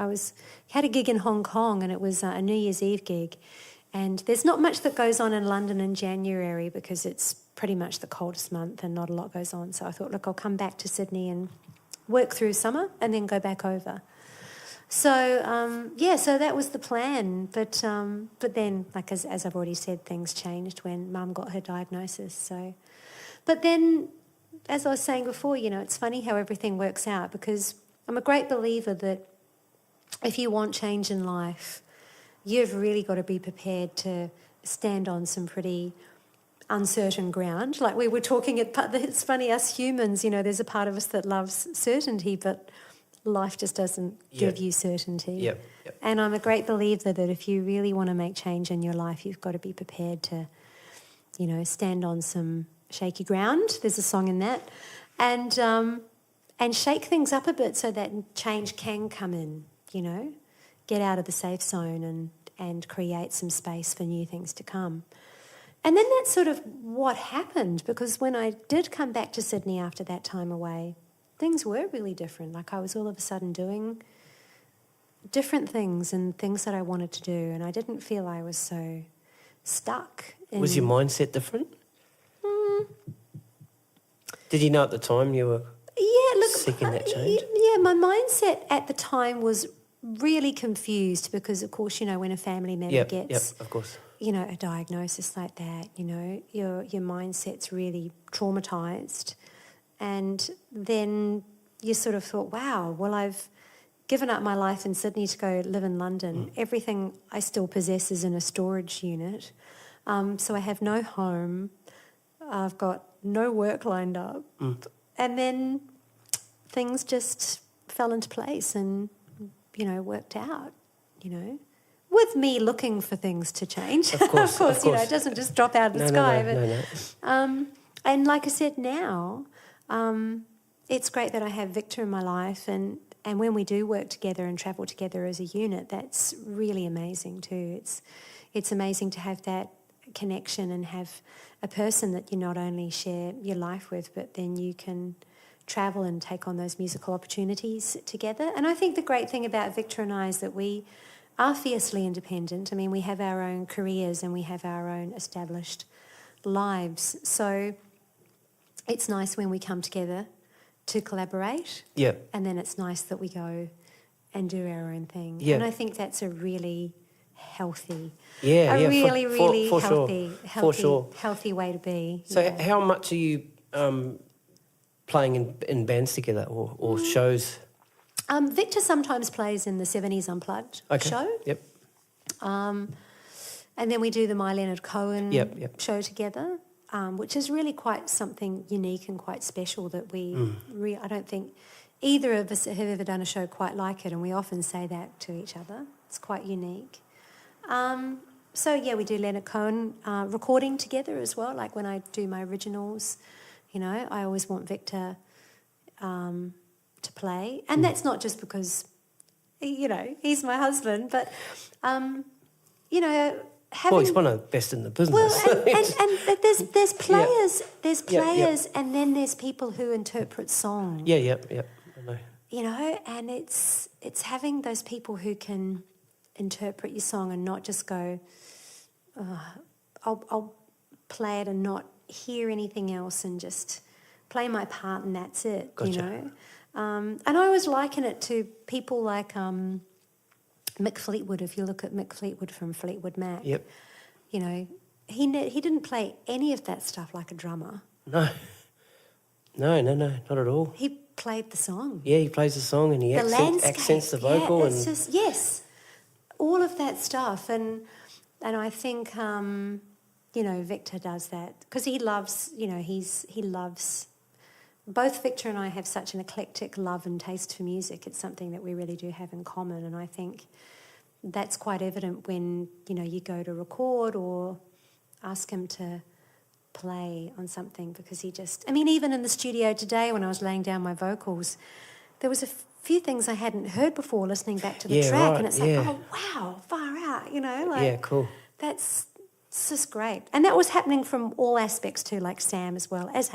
Had a gig in Hong Kong, and it was a New Year's Eve gig. And there's not much that goes on in London in January because it's pretty much the coldest month and not a lot goes on. So I thought, look, I'll come back to Sydney and work through summer and then go back over. So, so that was the plan. But then, like as I've already said, things changed when Mum got her diagnosis. So, but then, as I was saying before, you know, it's funny how everything works out, because I'm a great believer that if you want change in life, you've really got to be prepared to stand on some pretty uncertain ground. Like we were talking, it's funny, us humans, you know, there's a part of us that loves certainty, but life just doesn't give you certainty. Yep. And I'm a great believer that if you really want to make change in your life, you've got to be prepared to, you know, stand on some shaky ground. There's a song in that. And shake things up a bit so that change can come in, you know, get out of the safe zone and create some space for new things to come. And then that's sort of what happened, because when I did come back to Sydney after that time away, things were really different. Like I was all of a sudden doing different things and things that I wanted to do, and I didn't feel I was so stuck. Was your mindset different? Did you know at the time you were seeking that change? Yeah, my mindset at the time was really confused because, of course, you know, when a family member gets... of course. You know, a diagnosis like that, you know, your mindset's really traumatised. And then you sort of thought, wow, well, I've given up my life in Sydney to go live in London. Everything I still possess is in a storage unit. So I have no home. I've got no work lined up. And then things just fell into place and, you know, worked out, you know. With me looking for things to change. Of course, you know, it doesn't just drop out of the sky. No. And like I said, now it's great that I have Victor in my life, and when we do work together and travel together as a unit, that's really amazing too. It's amazing to have that connection and have a person that you not only share your life with, but then you can travel and take on those musical opportunities together. And I think the great thing about Victor and I is that we are fiercely independent. I mean, we have our own careers and we have our own established lives. So it's nice when we come together to collaborate. Yeah. And then it's nice that we go and do our own thing. Yeah. And I think that's a really healthy, healthy way to be. So how much are you playing in bands together or shows? Victor sometimes plays in the 70s Unplugged show. Yep. And then we do the My Leonard Cohen show together. which is really quite something unique and quite special that I don't think either of us have ever done a show quite like it, and we often say that to each other. It's quite unique. So, yeah, we do Leonard Cohen recording together as well. Like when I do my originals, I always want Victor to play. And that's not just because, he's my husband, but, Well, he's one of the best in the business. Well, and there's players, and then there's people who interpret song. Yeah, I know. And it's having those people who can interpret your song and not just go, I'll play it and not hear anything else and just play my part and that's it. Gotcha. And I always liken it to people like Mick Fleetwood. If you look at Mick Fleetwood from Fleetwood Mac, Yep. He didn't play any of that stuff like a drummer. No, not at all. He played the song. Yeah, he plays the song and he accents the vocal. It's just, yes, all of that stuff. And I think, Victor does that because he loves, he loves, both Victor and I have such an eclectic love and taste for music. It's something that we really do have in common. And I think that's quite evident when, you go to record or ask him to play on something because even in the studio today when I was laying down my vocals, there was a few things I hadn't heard before listening back to the track, right, and it's like, oh, wow, far out, yeah, cool. It's just great. And that was happening from all aspects too, like Sam as well as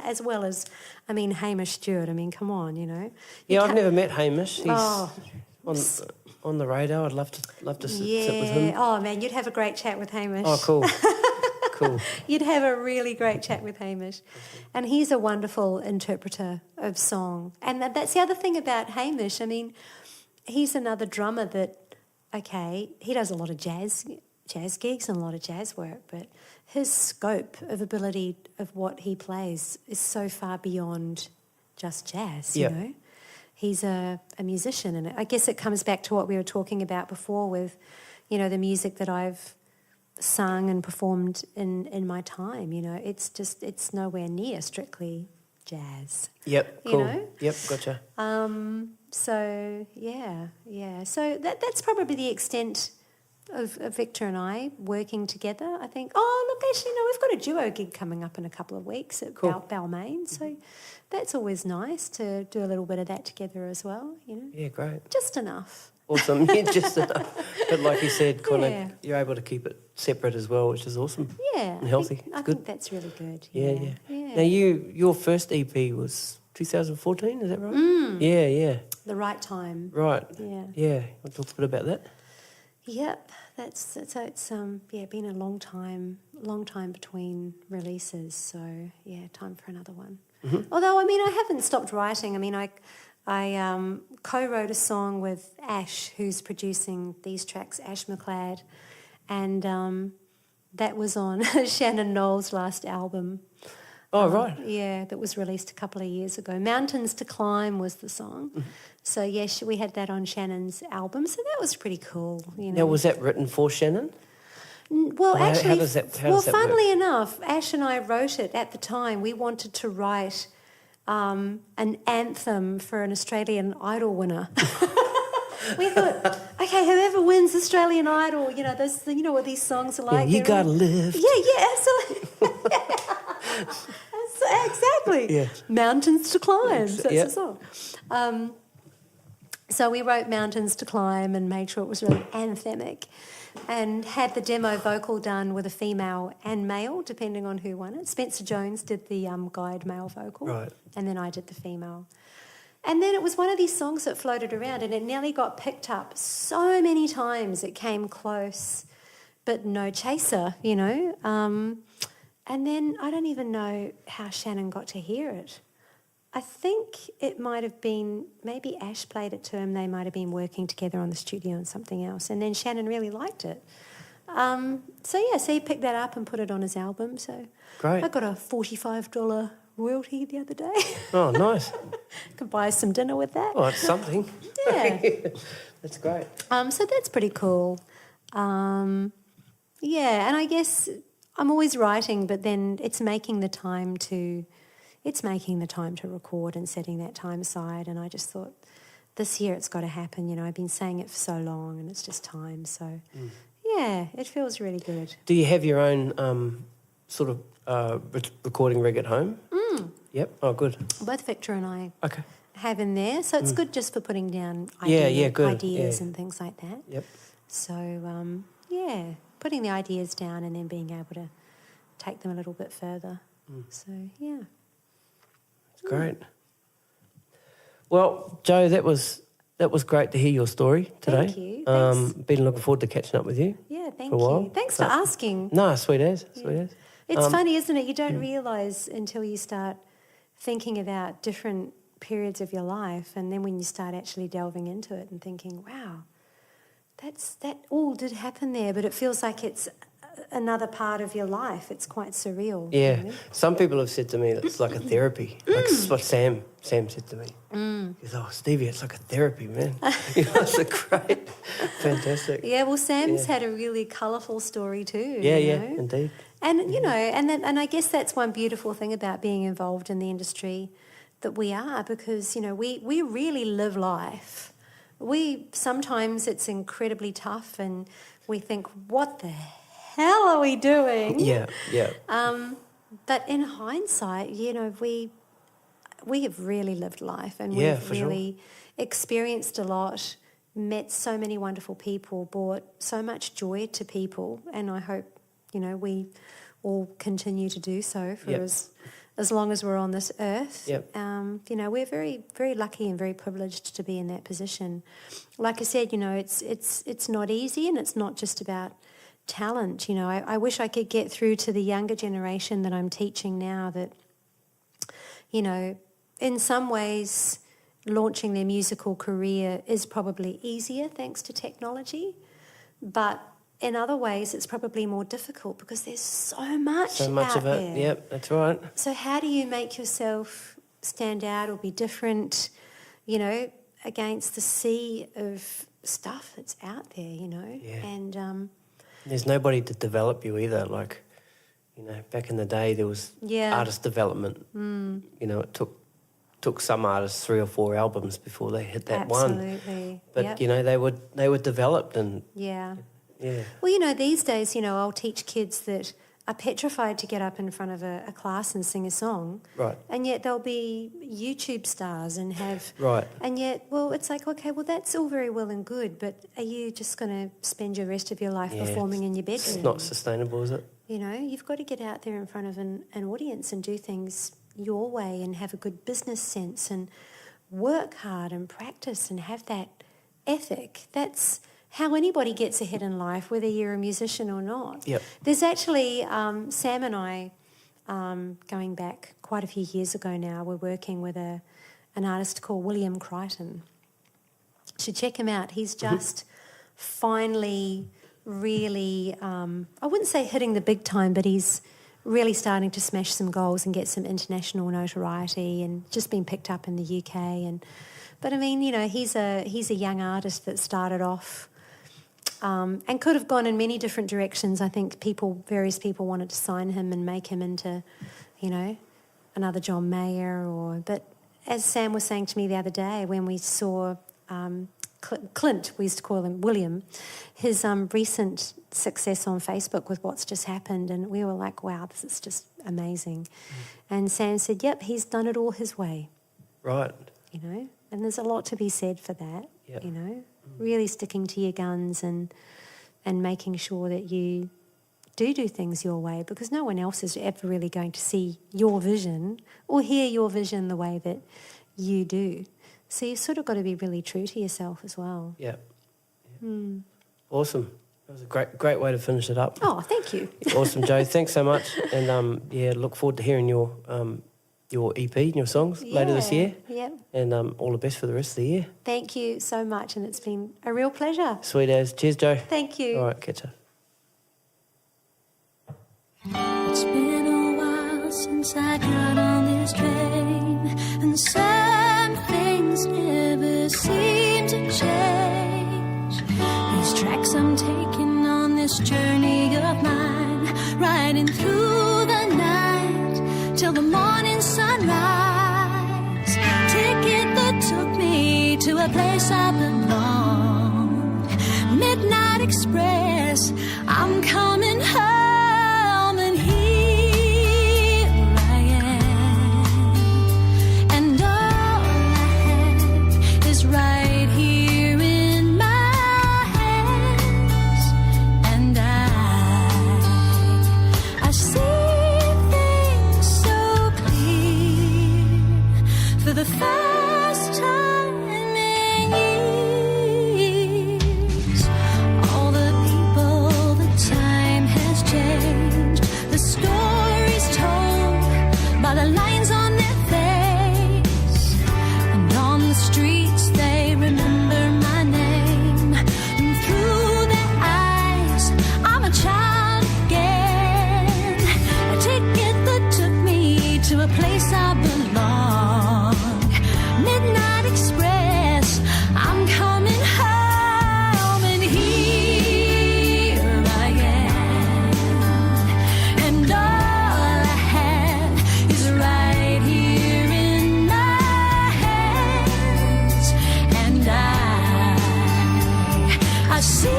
Hamish Stewart. Come on, Yeah, I've never met Hamish. He's on the radar. I'd love to sit with him. Oh, man, you'd have a great chat with Hamish. Oh, cool. Cool. You'd have a really great chat with Hamish. And he's a wonderful interpreter of song. And that's the other thing about Hamish. He's another drummer that, he does a lot of jazz gigs and a lot of jazz work, but his scope of ability of what he plays is so far beyond just jazz, you know. He's a musician, and I guess it comes back to what we were talking about before with, the music that I've sung and performed in my time. It's nowhere near strictly jazz. Yep, cool. Yep, gotcha. So yeah. So that's probably the extent of Victor and I working together. I think. Oh, look, actually, no, we've got a duo gig coming up in a couple of weeks at Balmain. So that's always nice to do a little bit of that together as well. Yeah, great. Just enough. Awesome, yeah, just enough. But like you said, you're able to keep it separate as well, which is awesome. Yeah, and healthy. I think that's really good. Yeah. Now your first EP was 2014, is that right? Yeah. The Right Time. Right. Yeah. Want to talk a bit about that? Yep, it's been a long time between releases. So yeah, time for another one. Mm-hmm. Although I haven't stopped writing. I co-wrote a song with Ash, who's producing these tracks, Ash McLeod, and that was on Shannon Knowles' last album. Oh, right. Yeah, that was released a couple of years ago. Mountains to Climb was the song. Mm-hmm. So, yes, we had that on Shannon's album, so that was pretty cool. Now, was that written for Shannon? Well, actually, how does that funnily work? enough, Ash and I wrote it at the time. We wanted to write an anthem for an Australian Idol winner. We thought, okay, whoever wins Australian Idol, those, what these songs are like. Yeah, you gotta live. Yeah, absolutely. Exactly. Yeah. Mountains to Climb. So that's the song. So we wrote Mountains to Climb and made sure it was really anthemic, and had the demo vocal done with a female and male, depending on who won it. Spencer Jones did the guide male vocal, right, and then I did the female. And then it was one of these songs that floated around, and it nearly got picked up so many times. It came close, but no chaser, And then I don't even know how Shannon got to hear it. I think it might have been, maybe Ash played it to him. They might have been working together on the studio and something else. And then Shannon really liked it. So he picked that up and put it on his album. So great. I got a $45 royalty the other day. Oh, nice. Could buy some dinner with that. Oh, it's something. Yeah. That's great. So that's pretty cool. And I guess I'm always writing, but then it's making the time to record and setting that time aside. And I just thought, this year it's got to happen. You know, I've been saying it for so long, and it's just time. So, yeah, it feels really good. Do you have your own sort of recording rig at home? Yep. Oh, good. Both Victor and I Okay. have in there, so it's good just for putting down good. ideas and things like that. Yep. So, putting the ideas down and then being able to take them a little bit further. So, yeah. Great. Well, Jo, that was great to hear your story today. Thank you. Thanks. Been looking forward to catching up with you. Yeah, thank for a while. you. Thanks for asking. No, sweet as, sweet as. It's funny, isn't it? You don't realise until you start thinking about different periods of your life, and then when you start actually delving into it and thinking, wow, that all did happen there, but it feels like it's another part of your life. It's quite surreal. Yeah. Really. Some people have said to me that it's like a therapy. Like this is what Sam said to me. He goes, oh, Stevie, it's like a therapy, man. It's a great, fantastic. Yeah, well, Sam's had a really colourful story too. Yeah, you yeah, know? indeed. And, you know, and I guess that's one beautiful thing about being involved in the industry that we are, because, you know, we really live life. Sometimes it's incredibly tough and we think, what the hell are we doing? Yeah, yeah. But in hindsight, you know, we have really lived life, and Yeah, we've for really experienced a lot, met so many wonderful people, brought so much joy to people, and I hope, you know, we all continue to do so for as long as we're on this earth. Yep. You know, we're very, very lucky and very privileged to be in that position. Like I said, you know, it's not easy, and it's not just about talent. You know, I wish I could get through to the younger generation that I'm teaching now that, you know, in some ways launching their musical career is probably easier thanks to technology, but in other ways it's probably more difficult because there's so much out of it. there. Yep, that's right. So how do you make yourself stand out or be different, you know, against the sea of stuff that's out there, you know? Yeah. And there's nobody to develop you either. Like, you know, back in the day there was artist development. You know, it took some artists 3 or 4 albums before they hit that one. Absolutely. But you know, they were developed and yeah. Yeah. Well, you know, these days, you know, I'll teach kids that are petrified to get up in front of a class and sing a song. Right. And yet they'll be YouTube stars and have... Right. And yet, well, it's like, okay, well, that's all very well and good, but are you just going to spend your rest of your life performing in your bedroom? It's not sustainable, is it? You know, you've got to get out there in front of an audience and do things your way and have a good business sense and work hard and practice and have that ethic. That's how anybody gets ahead in life, whether you're a musician or not. Yep. There's actually, Sam and I, going back quite a few years ago now, we're working with an artist called William Crichton. You should check him out. He's just finally really, I wouldn't say hitting the big time, but he's really starting to smash some goals and get some international notoriety and just been picked up in the UK. But I mean, you know, he's a young artist that started off and could have gone in many different directions. I think various people wanted to sign him and make him into, you know, another John Mayer but as Sam was saying to me the other day when we saw Clint, we used to call him William, his recent success on Facebook with what's just happened, and we were like, wow, this is just amazing. And Sam said, yep, he's done it all his way. Right. You know, and there's a lot to be said for that, you know, really sticking to your guns and making sure that you do things your way, because no one else is ever really going to see your vision or hear your vision the way that you do. So you've sort of got to be really true to yourself as well. Yeah. Awesome. That was a great way to finish it up. Oh, thank you. Awesome, Jo. Thanks so much. And, look forward to hearing your EP and your songs later this year. Yeah. And all the best for the rest of the year. Thank you so much, and it's been a real pleasure. Sweet as. Cheers, Jo. Thank you. All right, catch ya. It's been a while since I got on this train, and some things never seem to change. These tracks I'm taking on this journey of mine, right riding through the night till the morning sunrise. Ticket that took me to a place I belong. Midnight Express, I'm coming home, and here I am. And all I have is right here in my hands. And I see things so clear for the first time in years. All the people, the time has changed. The stories told by the lines on their face. And on the streets they remember my name. And through their eyes I'm a child again. A ticket that took me to a place I belong. Midnight Express, I'm coming home, and here I am. And all I have is right here in my hands. And I see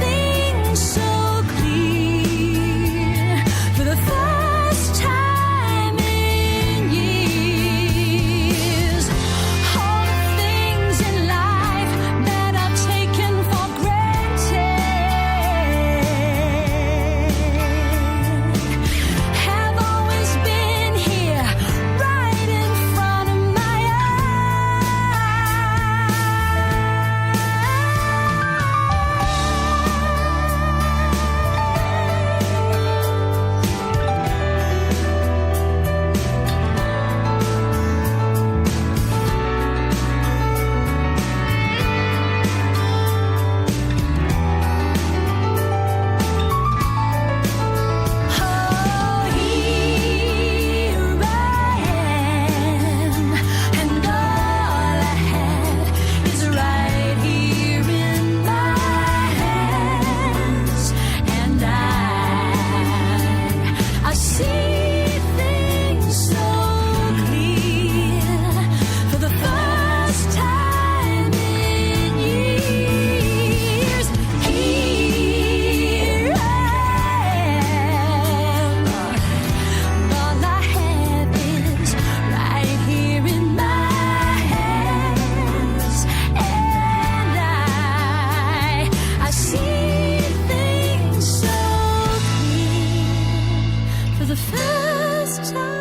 things so clear for the first time in years. All the things in life that I've taken for granted have always been here, right in front of my Oh, here I am, and all I have is right here in my hands. And I see things so clear for the first time in years. Here I am. All I have is right here in my hands. And I see things so clear for the first time.